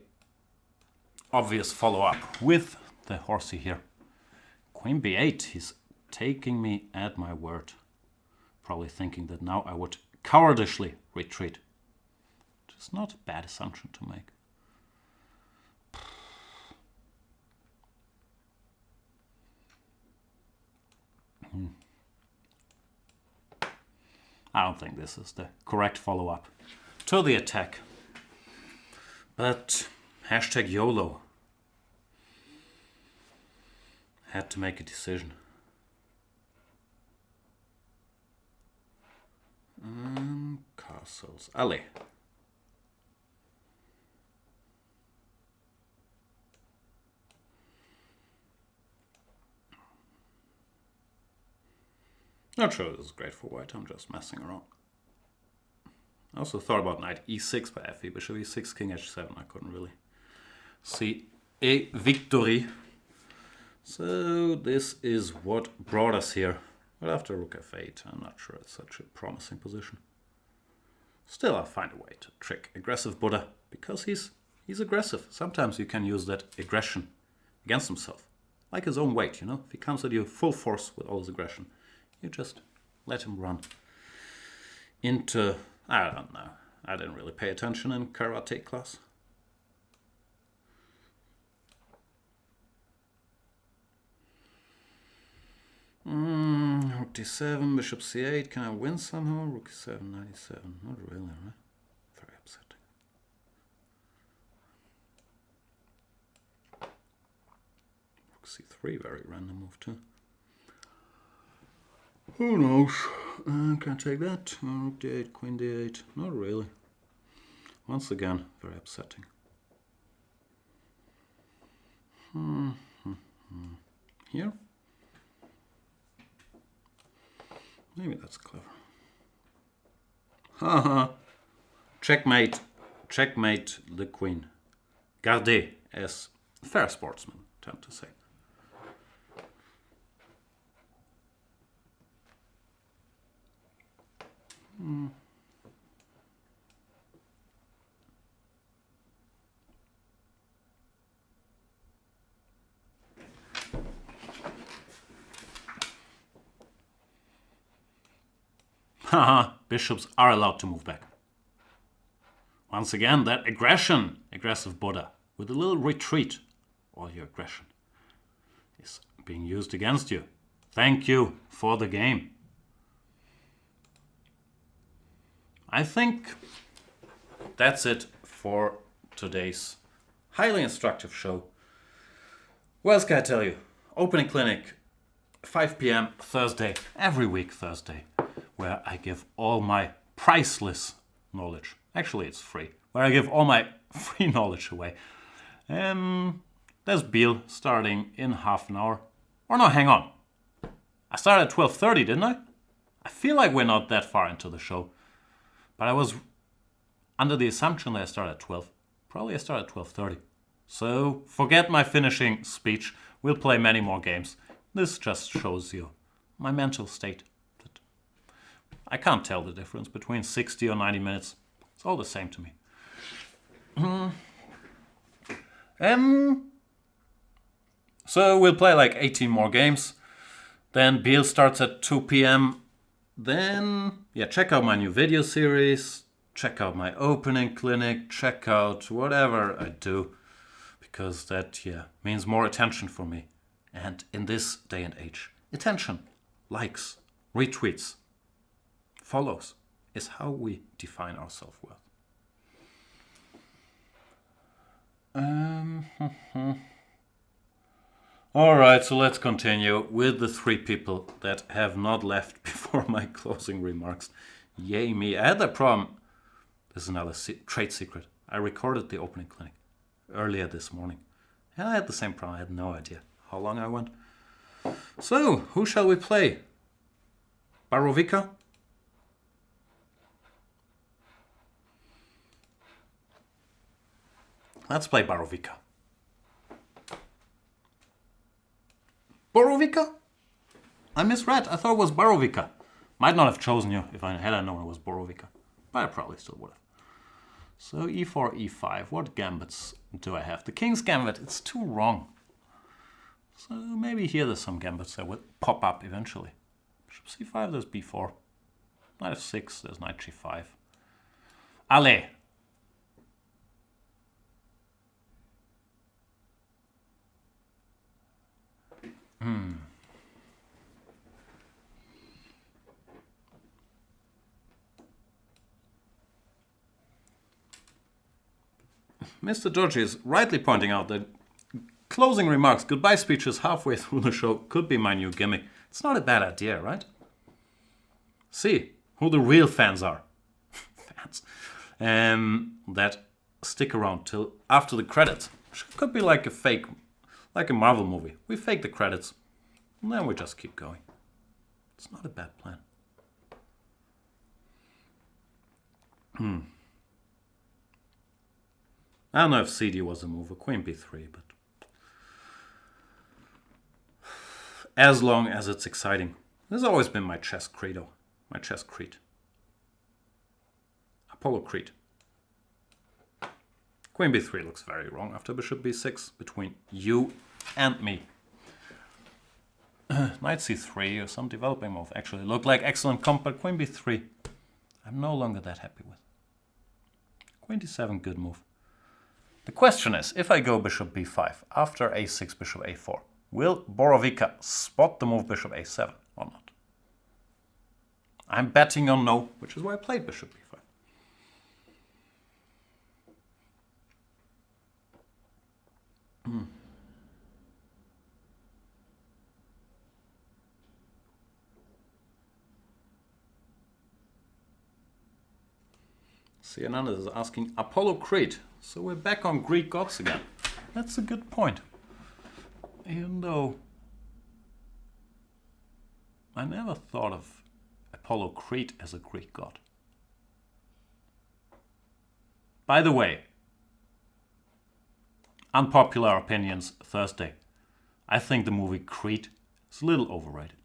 obvious follow-up with the horsey here. Queen b8, he's taking me at my word. Probably thinking that now I would cowardishly retreat. Which is not a bad assumption to make. I don't think this is the correct follow-up to the attack. But hashtag YOLO. Had to make a decision. Castles. Allez. Not sure this is great for white, I'm just messing around. I also thought about knight e6 by fe, bishop e6, king h7. I couldn't really see a victory. So this is what brought us here. But after rook f8, I'm not sure it's such a promising position. Still, I'll find a way to trick aggressive Buddha, because he's aggressive. Sometimes you can use that aggression against himself, like his own weight, you know? If he comes at you full force with all his aggression, you just let him run into, I don't know, I didn't really pay attention in karate class. Rook d7, bishop c8, can I win somehow? Rook e7, knight e7, not really, right? Very upsetting. Rook c3, very random move too. Who knows? Can I take that? Rook d8, queen d8. Not really. Once again, very upsetting. Here? Maybe that's clever. Haha. Checkmate. Checkmate the queen. Garde, as fair sportsmen tend to say. Haha, bishops are allowed to move back. Once again, that aggression, aggressive Buddha, with a little retreat, all your aggression is being used against you. Thank you for the game. I think that's it for today's highly instructive show. What else can I tell you? Opening clinic, 5 p.m. Thursday, every week Thursday, where I give all my priceless knowledge. Actually, it's free. Where I give all my free knowledge away. There's Beal starting in half an hour. Or no, hang on. I started at 12:30, didn't I? I feel like we're not that far into the show. But I was under the assumption that I started at 12. Probably I start at 12:30. So forget my finishing speech. We'll play many more games. This just shows you my mental state. That I can't tell the difference between 60 or 90 minutes. It's all the same to me. So we'll play like 18 more games. Then Beal starts at 2 p.m. Then, yeah, check out my new video series. Check out my opening clinic. Check out whatever I do. Because that, yeah, means more attention for me. And in this day and age, attention, likes, retweets, follows is how we define our self-worth. Alright, so let's continue with the 3 people that have not left before my closing remarks. Yay me. I had that problem. This is another trade secret. I recorded the opening clinic earlier this morning. And I had the same problem. I had no idea how long I went. So, who shall we play? Borovica? Let's play Borovica. Borovica? I misread. I thought it was Borovica. Might not have chosen you if I had known it was Borovica. But I probably still would have. So e4, e5. What gambits do I have? The king's gambit. It's too wrong. So maybe here there's some gambits that would pop up eventually. Bishop c5, there's b4. Knight f6, there's knight g5. Allez! Mr. Dodgy is rightly pointing out that closing remarks, goodbye speeches halfway through the show could be my new gimmick. It's not a bad idea, right? See who the real fans are. Fans. That stick around till after the credits. Could be like a fake, like a Marvel movie. We fake the credits, and then we just keep going. It's not a bad plan. I don't know if CD was a move, or Queen b3, but as long as it's exciting. This has always been my chess credo, my chess creed. Apollo creed. Queen b3 looks very wrong after bishop b6 between you and me. Knight c3 or some developing move actually looked like excellent comp, but Queen b3 I'm no longer that happy with. Queen d7, good move. The question is, if I go bishop b5 after a6, bishop a4, will Borovica spot the move bishop a7 or not? I'm betting on no, which is why I played bishop b5. Siananda is asking Apollo Creed. So we're back on Greek gods again. That's a good point. Even though I never thought of Apollo Creed as a Greek god. By the way, unpopular opinions Thursday. I think the movie Creed is a little overrated.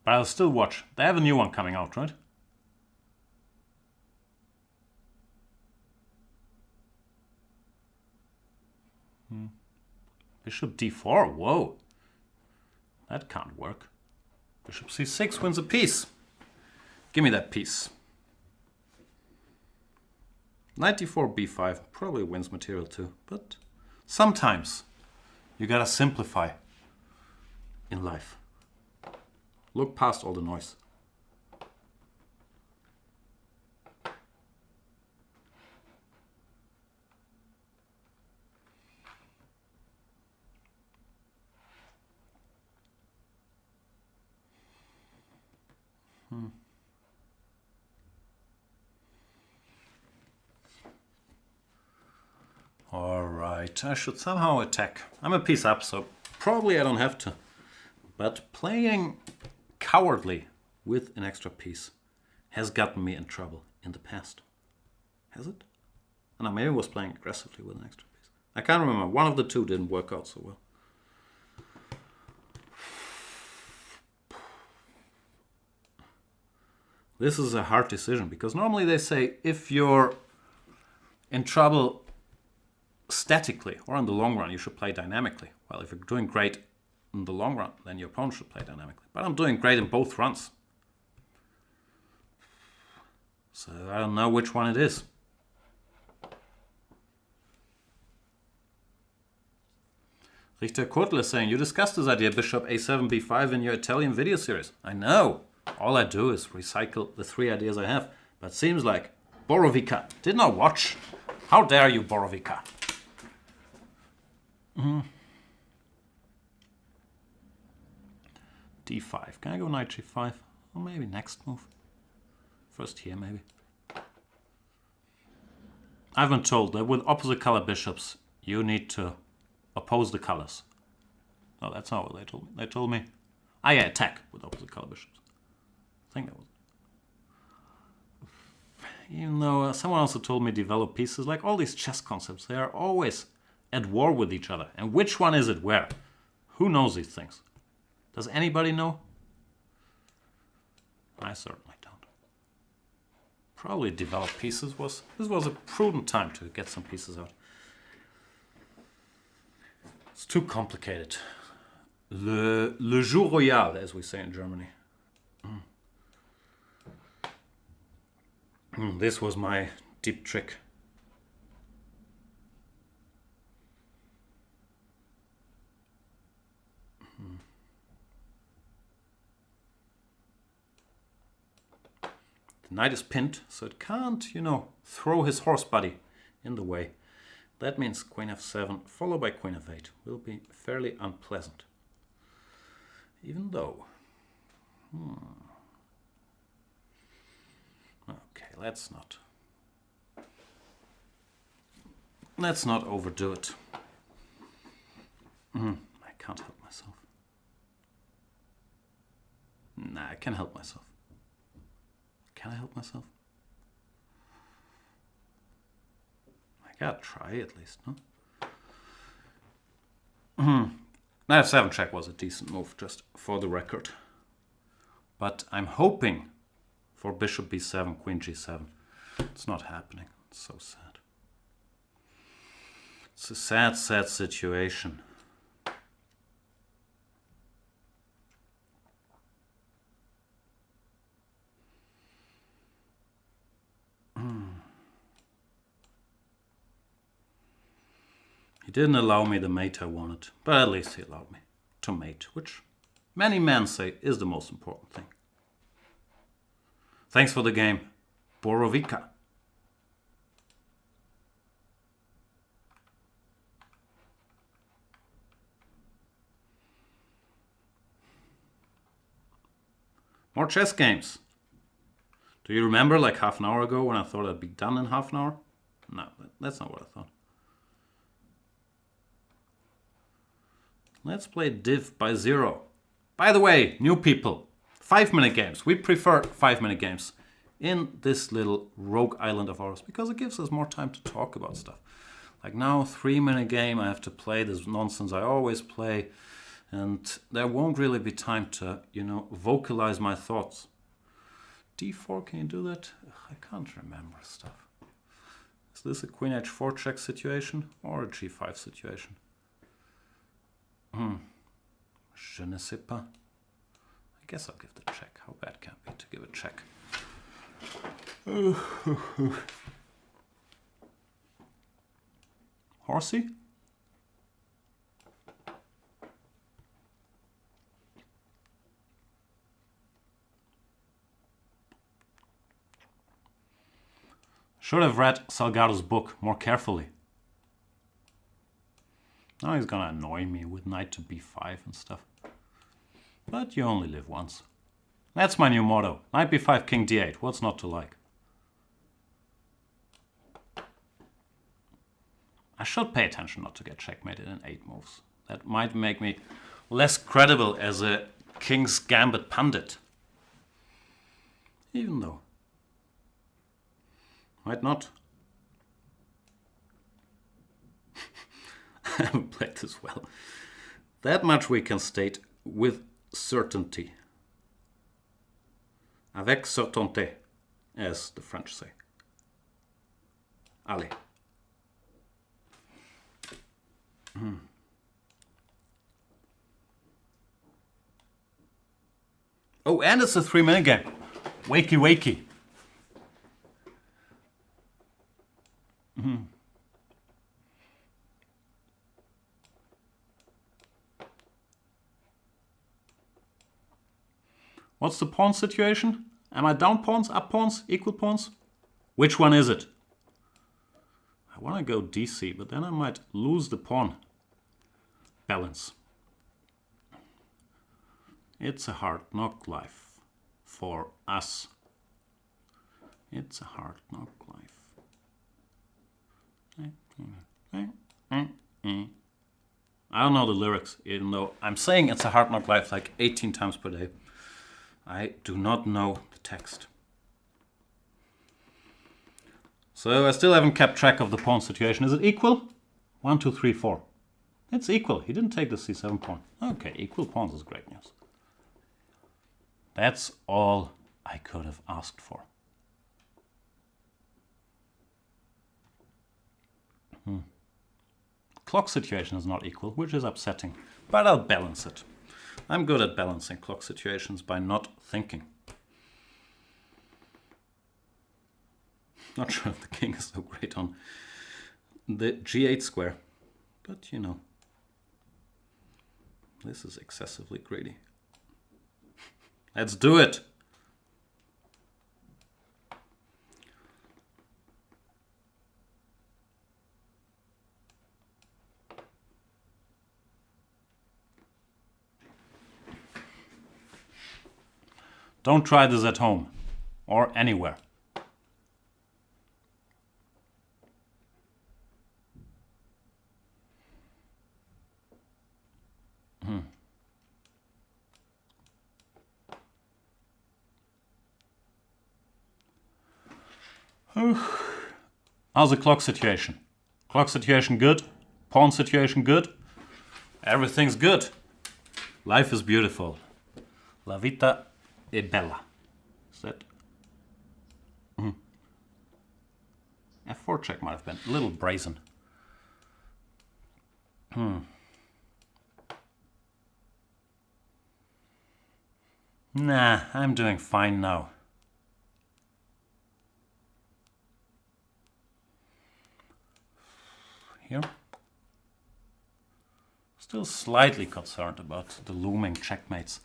But I'll still watch. They have a new one coming out, right? Bishop d4, whoa. That can't work. Bishop c6 wins a piece. Give me that piece. Knight d4, b5 probably wins material too, but sometimes you gotta simplify in life. Look past all the noise. All right, I should somehow attack. I'm a piece up, so probably I don't have to. But playing cowardly with an extra piece has gotten me in trouble in the past. Has it? And I maybe was playing aggressively with an extra piece. I can't remember. One of the two didn't work out so well. This is a hard decision because normally they say if you're in trouble statically or in the long run, you should play dynamically. Well, if you're doing great in the long run, then your opponent should play dynamically. But I'm doing great in both runs. So I don't know which one it is. Richter Kotl is saying, you discussed this idea, bishop a7, b5 in your Italian video series. I know. All I do is recycle the 3 ideas I have. But seems like Borovica did not watch. How dare you, Borovica? d5. Can I go knight g5? Or maybe next move. First here, maybe. I've been told that with opposite color bishops, you need to oppose the colors. No, that's not what they told me. They told me, attack with opposite color bishops. I think that was it. Even though someone also told me develop pieces, like all these chess concepts, they are always at war with each other. And which one is it where? Who knows these things? Does anybody know? I certainly don't. Probably develop pieces this was a prudent time to get some pieces out. It's too complicated. Le jour royal, as we say in Germany. This was my deep trick. The knight is pinned, so it can't, throw his horse body in the way. That means queen f7 followed by queen f8 will be fairly unpleasant. Even though... Okay, let's not overdo it. I can't help myself. Nah, I can help myself. Can I help myself? I gotta try at least, no? Knight f7 check was a decent move, just for the record. But I'm hoping for bishop b7, queen g7. It's not happening. It's so sad. It's a sad, sad situation. He didn't allow me the mate I wanted, but at least he allowed me to mate, which many men say is the most important thing. Thanks for the game, Borovica. More chess games. Do you remember like half an hour ago when I thought I'd be done in half an hour? No, that's not what I thought. Let's play div by 0. By the way, new people, 5-minute games. We prefer 5-minute games in this little rogue island of ours because it gives us more time to talk about stuff. Like now, 3-minute game, I have to play this nonsense I always play, and there won't really be time to, vocalize my thoughts. d4, can you do that? I can't remember stuff. Is this a queen h4 check situation or a g5 situation? Je ne sais pas. I guess I'll give the check. How bad can it be to give a check? Horsey? Should have read Salgado's book more carefully. Now he's gonna annoy me with knight to b5 and stuff. But you only live once. That's my new motto. Knight b5, king d8. What's not to like? I should pay attention not to get checkmated in 8 moves. That might make me less credible as a King's Gambit pundit. Even though. Might not. I haven't played this well. That much we can state with certainty. Avec certainté, as the French say. Allez. Oh, and it's a 3-minute game. Wakey, wakey. What's the pawn situation? Am I down pawns, up pawns, equal pawns? Which one is it? I want to go DC, but then I might lose the pawn balance. It's a hard knock life for us. It's a hard knock life. I don't know the lyrics, even though I'm saying it's a hard knock life like 18 times per day. I do not know the text. So I still haven't kept track of the pawn situation. Is it equal? 1, 2, 3, 4. It's equal. He didn't take the c7 pawn. Okay, equal pawns is great news. That's all I could have asked for. Clock situation is not equal, which is upsetting, but I'll balance it. I'm good at balancing clock situations by not thinking. Not sure if the king is so great on the g8 square, but you know, this is excessively greedy. Let's do it! Don't try this at home or anywhere. How's the clock situation? Clock situation good? Pawn situation good? Everything's good. Life is beautiful. La vita è bella. Is that? F4 check might have been a little brazen. Nah, I'm doing fine now. Here. Still slightly concerned about the looming checkmates,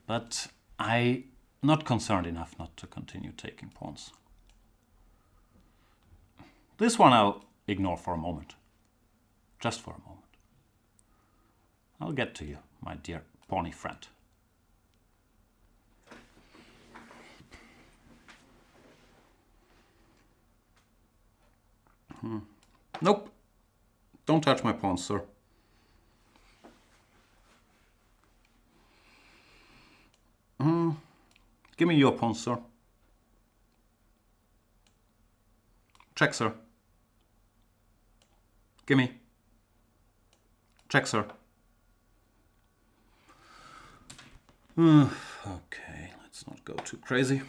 but I'm not concerned enough not to continue taking pawns. This one I'll ignore for a moment. Just for a moment. I'll get to you, my dear pawny friend. Nope. Don't touch my pawns, sir. Give me your pawn, sir. Check, sir. Give me. Check, sir. Okay, let's not go too crazy.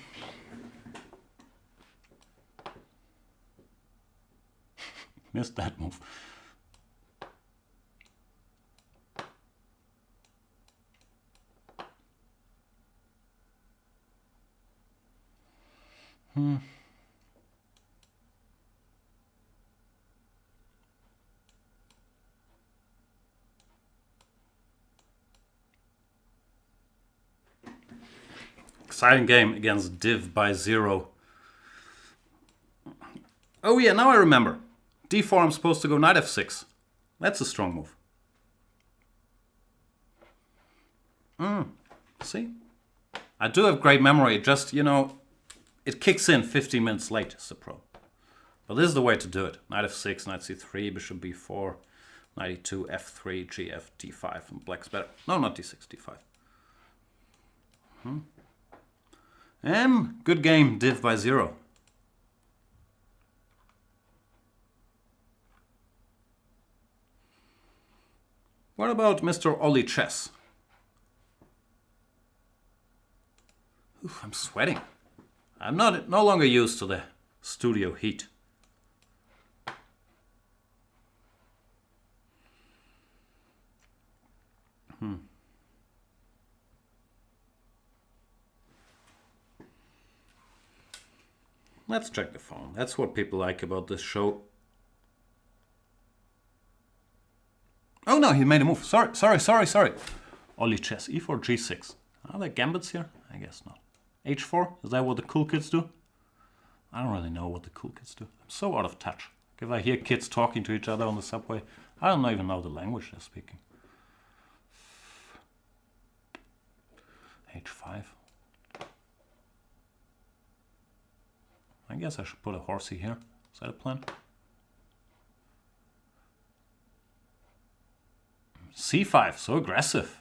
Missed that move. Exciting game against div by 0. Oh yeah, now I remember. d4, I'm supposed to go knight f6. That's a strong move. See? I do have great memory, just, you know, it kicks in 15 minutes late, is the pro. But this is the way to do it. Knight f6, knight c3, bishop b4, knight e2, f3, gf, d5, and black's better. No, not d6, d5. Good game, div by 0. What about Mr. Ollie Chess? Oof, I'm sweating. I'm no longer used to the studio heat. Let's check the phone. That's what people like about this show. Oh no, he made a move. Sorry. Ollie Chess, e4, g6. Are there gambits here? I guess not. h4, is that what the cool kids do? I don't really know what the cool kids do. I'm so out of touch. If I hear kids talking to each other on the subway, I don't even know the language they're speaking. h5. I guess I should put a horsey here. Is that a plan? c5, so aggressive.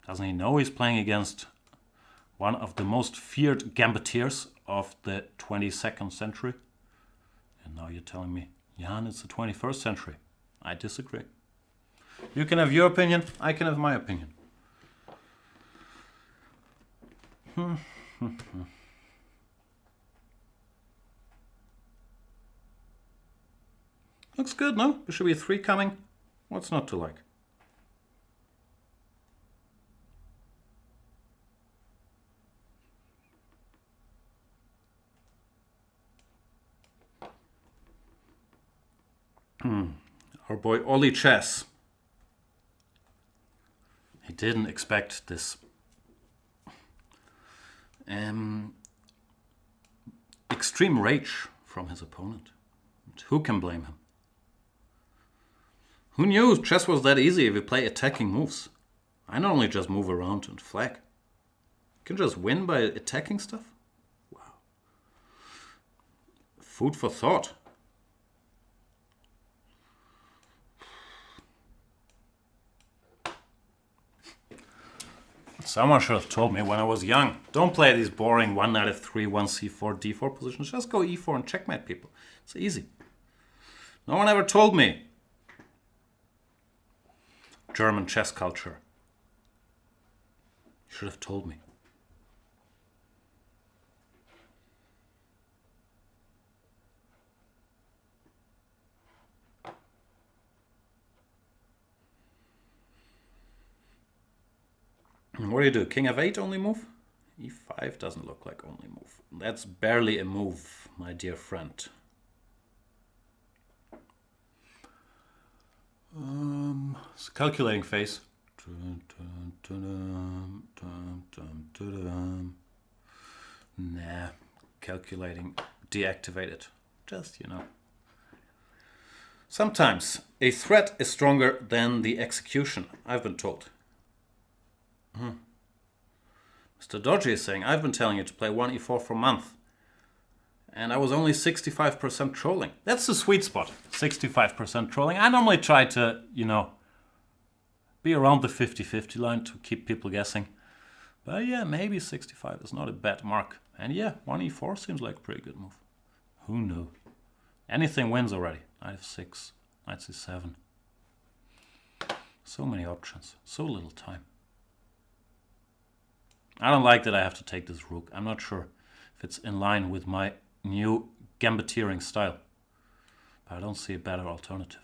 Doesn't he know he's playing against one of the most feared gambiteers of the 22nd century? And now you're telling me, Jan, it's the 21st century. I disagree. You can have your opinion, I can have my opinion. Looks good, no? There should be a 3 coming. What's not to like? Our boy Ollie Chess. He didn't expect this extreme rage from his opponent. And who can blame him? Who knew chess was that easy if you play attacking moves? I normally just move around and flag. You can just win by attacking stuff? Wow. Food for thought. Someone should have told me when I was young, don't play these boring 1 knight f3, 1 c4, d4 positions. Just go e4 and checkmate people. It's easy. No one ever told me. German chess culture. You should have told me. What do? King f8 only move? e5 doesn't look like only move. That's barely a move, my dear friend. It's a calculating phase. Nah, calculating deactivated. Just, Sometimes a threat is stronger than the execution, I've been told. Mr. Dodgy is saying, I've been telling you to play 1 e4 for a month. And I was only 65% trolling. That's the sweet spot, 65% trolling. I normally try to, be around the 50-50 line to keep people guessing. But yeah, maybe 65 is not a bad mark. And yeah, 1 e4 seems like a pretty good move. Who knew? Anything wins already. Knight f6, knight c7. So many options, so little time. I don't like that I have to take this rook. I'm not sure if it's in line with my new gambiteering style. But I don't see a better alternative.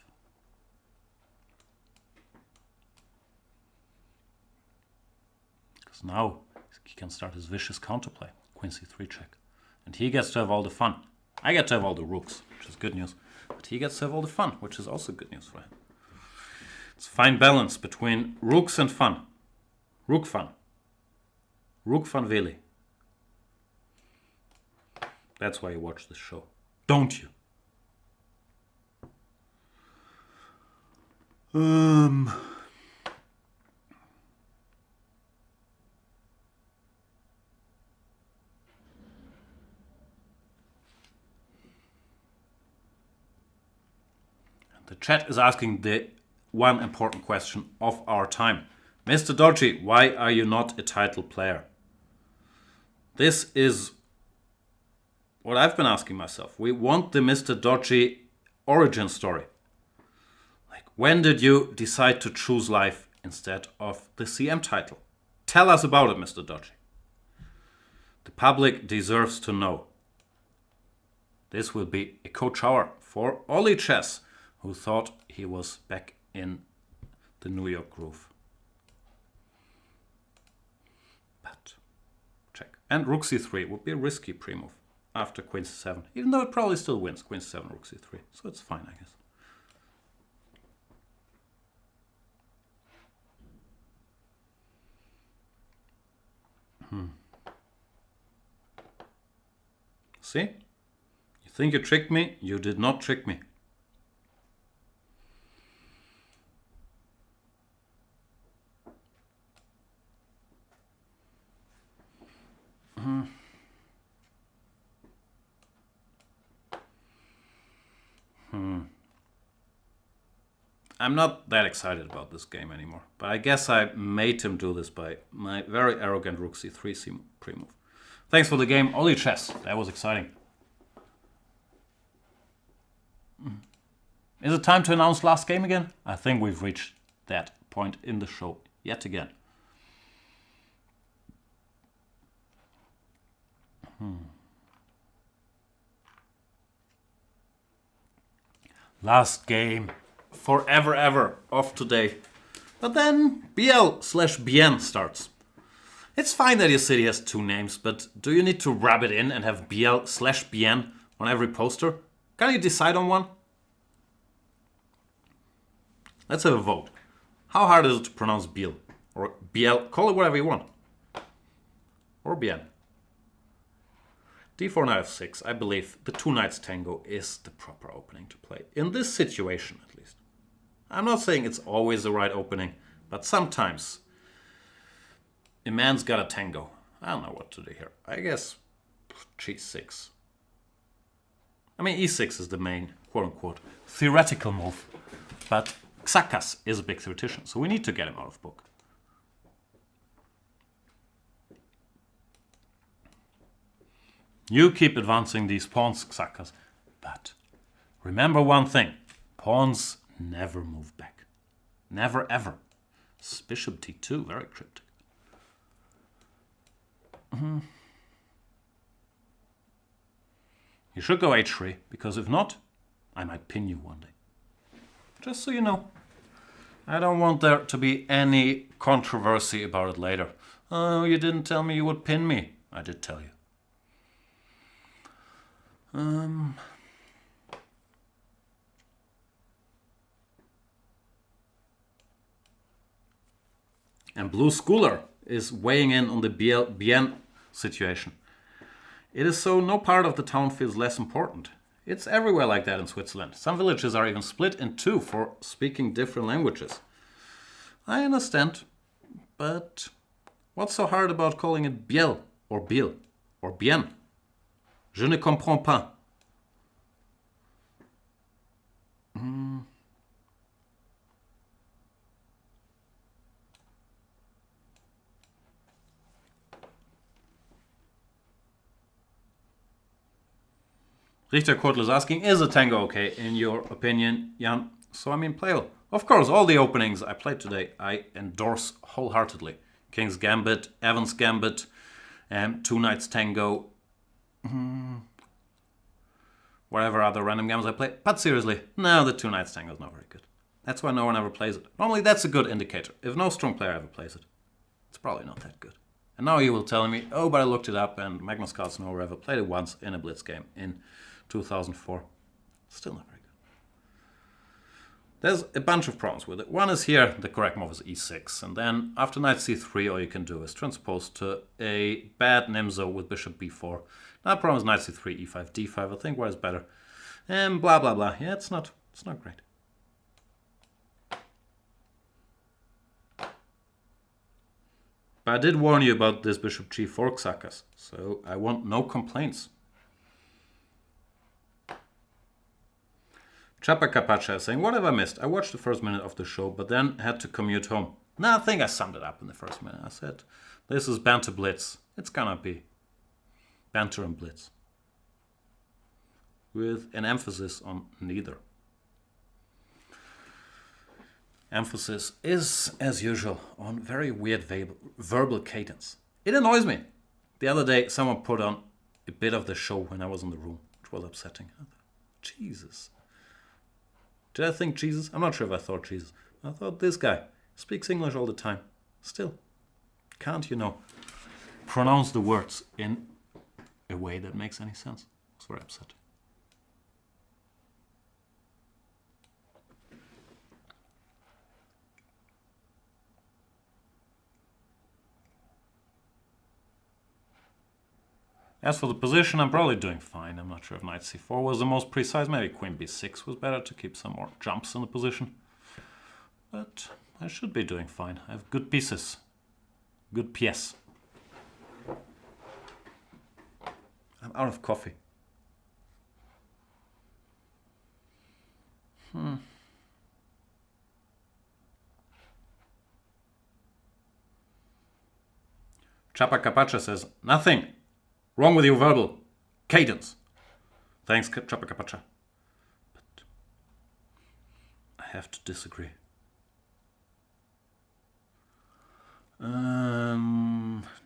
Because now he can start his vicious counterplay. Queen c3 check. And he gets to have all the fun. I get to have all the rooks, which is good news. But he gets to have all the fun, which is also good news for him. It's a fine balance between rooks and fun. Rook fun. Rook van Willy. That's why you watch this show. Don't you? And the chat is asking the one important question of our time. Mr. Dodgy, why are you not a title player? This is what I've been asking myself. We want the Mr. Dodgy origin story. Like, when did you decide to choose life instead of the CM title? Tell us about it, Mr. Dodgy. The public deserves to know. This will be a coach hour for Ollie Chess, who thought he was back in the New York groove. But check. And rook c3 would be a risky pre-move after queen c7, even though it probably still wins. Queen c7, rook c3, so it's fine, I guess. See? You think you tricked me? You did not trick me. I'm not that excited about this game anymore, but I guess I made him do this by my very arrogant rook c3 pre-move. Thanks for the game, Ollie Chess. That was exciting. Is it time to announce last game again? I think we've reached that point in the show yet again. Last game, forever ever, of today. But then BL/BN starts. It's fine that your city has two names, but do you need to rub it in and have BL/BN on every poster? Can't you decide on one? Let's have a vote. How hard is it to pronounce BL? Or BL, call it whatever you want. Or BN. d4 knight f6, I believe the two knights tango is the proper opening to play. In this situation, at least. I'm not saying it's always the right opening, but sometimes a man's got a tango. I don't know what to do here. I guess g6. I mean, e6 is the main, quote-unquote, theoretical move. But Xakas is a big theoretician, so we need to get him out of book. You keep advancing these pawns, Xakas, but remember one thing. Pawns never move back. Never, ever. Bishop d2, very cryptic. You should go h3, because if not, I might pin you one day. Just so you know. I don't want there to be any controversy about it later. Oh, you didn't tell me you would pin me. I did tell you. And Blue Schooler is weighing in on the BN situation. It is so no part of the town feels less important. It's everywhere like that in Switzerland. Some villages are even split in two for speaking different languages. I understand, but what's so hard about calling it Biel or Biel or Bien? Je ne comprends pas. Richter Kotl is asking, is a tango okay in your opinion, Jan? So I mean, playable. Of course, all the openings I played today, I endorse wholeheartedly. King's Gambit, Evans Gambit, Two Knights Tango, whatever other random games I play. But seriously, no, the Two Knights Tango is not very good. That's why no one ever plays it. Normally that's a good indicator. If no strong player ever plays it, it's probably not that good. And now you will tell me, oh, but I looked it up and Magnus Carlsen or whoever played it once in a Blitz game in 2004. Still not very good. There's a bunch of problems with it. One is here, the correct move is e6. And then after knight c3, all you can do is transpose to a bad Nimzo with bishop b4. Now problem is knight c3, e5, d5. I think what is better. And blah, blah, blah. Yeah, it's not great. But I did warn you about this bishop g4 Xakas, so I want no complaints. Chapa Capacha is saying, what have I missed? I watched the first minute of the show, but then had to commute home. No, I think I summed it up in the first minute. I said, this is Banter Blitz. It's gonna be Banter and Blitz. With an emphasis on neither. Emphasis is, as usual, on very weird verbal cadence. It annoys me. The other day, someone put on a bit of the show when I was in the room, which was upsetting. I thought, Jesus. Did I think Jesus? I'm not sure if I thought Jesus. I thought this guy speaks English all the time. Still, can't, pronounce the words in a way that makes any sense. It's very upsetting. As for the position, I'm probably doing fine. I'm not sure if knight c4 was the most precise. Maybe queen b6 was better to keep some more jumps in the position. But I should be doing fine. I have good pieces. Good pièce. I'm out of coffee. Chapa Capacha says, nothing wrong with your verbal cadence. Thanks, Chapa Capacha. But I have to disagree.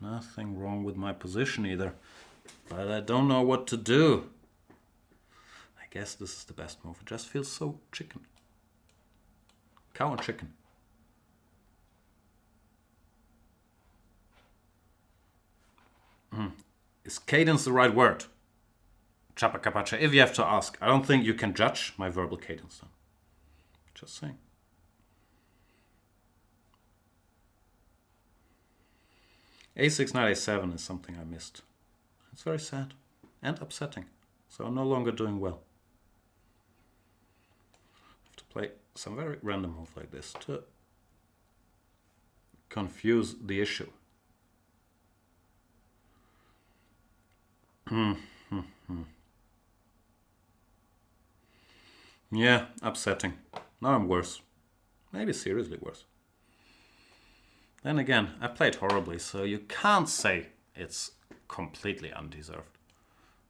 Nothing wrong with my position either. But I don't know what to do. I guess this is the best move. It just feels so chicken. Cow and chicken. Is cadence the right word? Chapa Capacha, if you have to ask. I don't think you can judge my verbal cadence then. Just saying. A6, knight a7 is something I missed. It's very sad and upsetting. So I'm no longer doing well. I have to play some very random move like this to confuse the issue. Yeah, upsetting. Now I'm worse. Maybe seriously worse. Then again, I played horribly, so you can't say it's completely undeserved.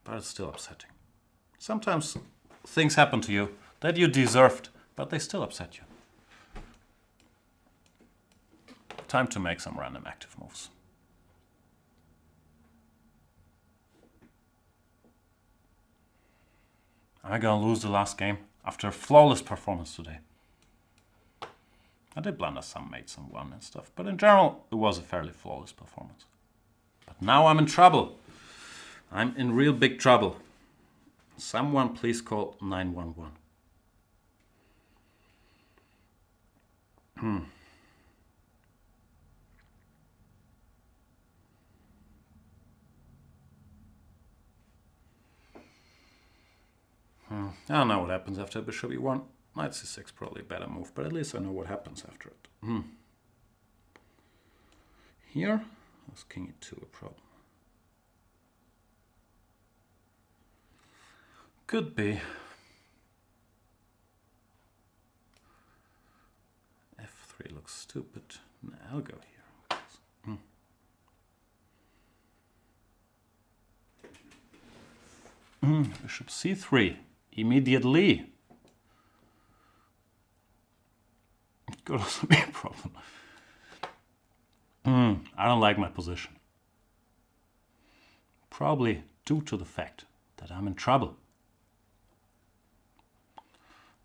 But it's still upsetting. Sometimes things happen to you that you deserved, but they still upset you. Time to make some random active moves. Am I gonna lose the last game after a flawless performance today? I did blunder some, made some one and stuff, but in general, it was a fairly flawless performance. But now I'm in trouble. I'm in real big trouble. Someone please call 911. I don't know what happens after bishop e1. Knight c6 probably a better move, but at least I know what happens after it. Here, was king e2 a problem? Could be. f3 looks stupid. Nah, I'll go here. Bishop c3 immediately. It could also be a problem. I don't like my position. Probably due to the fact that I'm in trouble.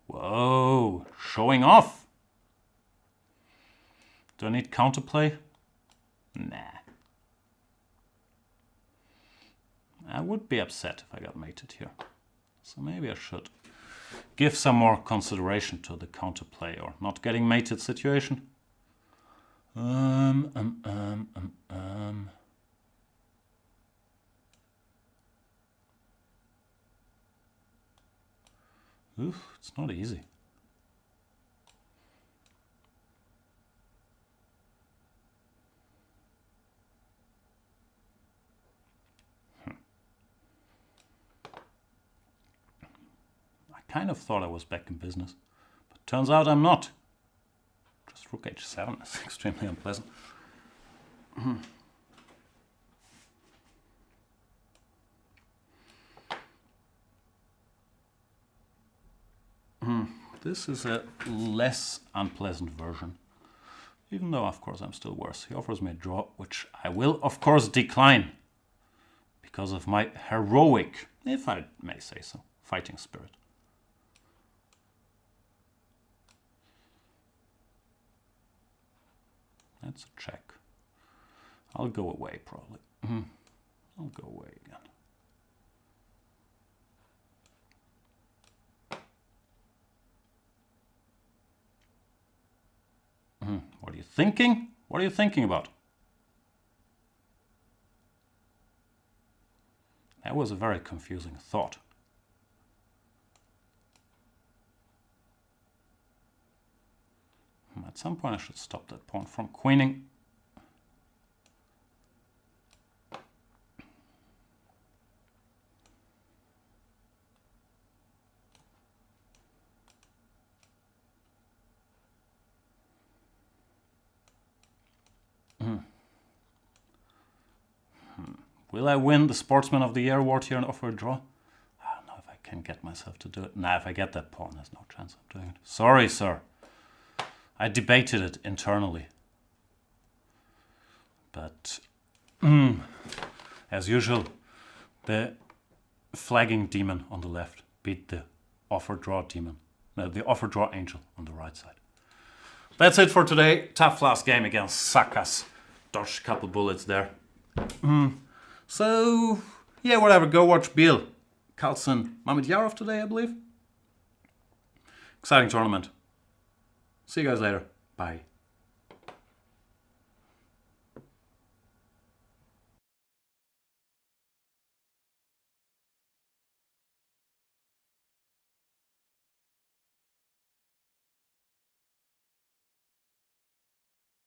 Whoa, showing off. Do I need counterplay? Nah. I would be upset if I got mated here. So maybe I should give some more consideration to the counterplay or not getting mated situation. Oof, it's not easy. I kind of thought I was back in business, but turns out I'm not. Just rook h7 is extremely unpleasant. This is a less unpleasant version. Even though, of course, I'm still worse. He offers me a draw, which I will, of course, decline. Because of my heroic, if I may say so, fighting spirit. That's a check. I'll go away, probably. I'll go away again. What are you thinking? What are you thinking about? That was a very confusing thought. At some point I should stop that pawn from queening. Will I win the Sportsman of the Year award here and offer a draw? I don't know if I can get myself to do it. Nah, if I get that pawn, there's no chance of doing it. Sorry, sir. I debated it internally. But, as usual, the flagging demon on the left beat the offer draw demon. No, the offer draw angel on the right side. That's it for today. Tough last game against Sakas. Dodged a couple bullets there. So, yeah, whatever. Go watch Bill Carlson Mamedyarov today, I believe. Exciting tournament. See you guys later. Bye.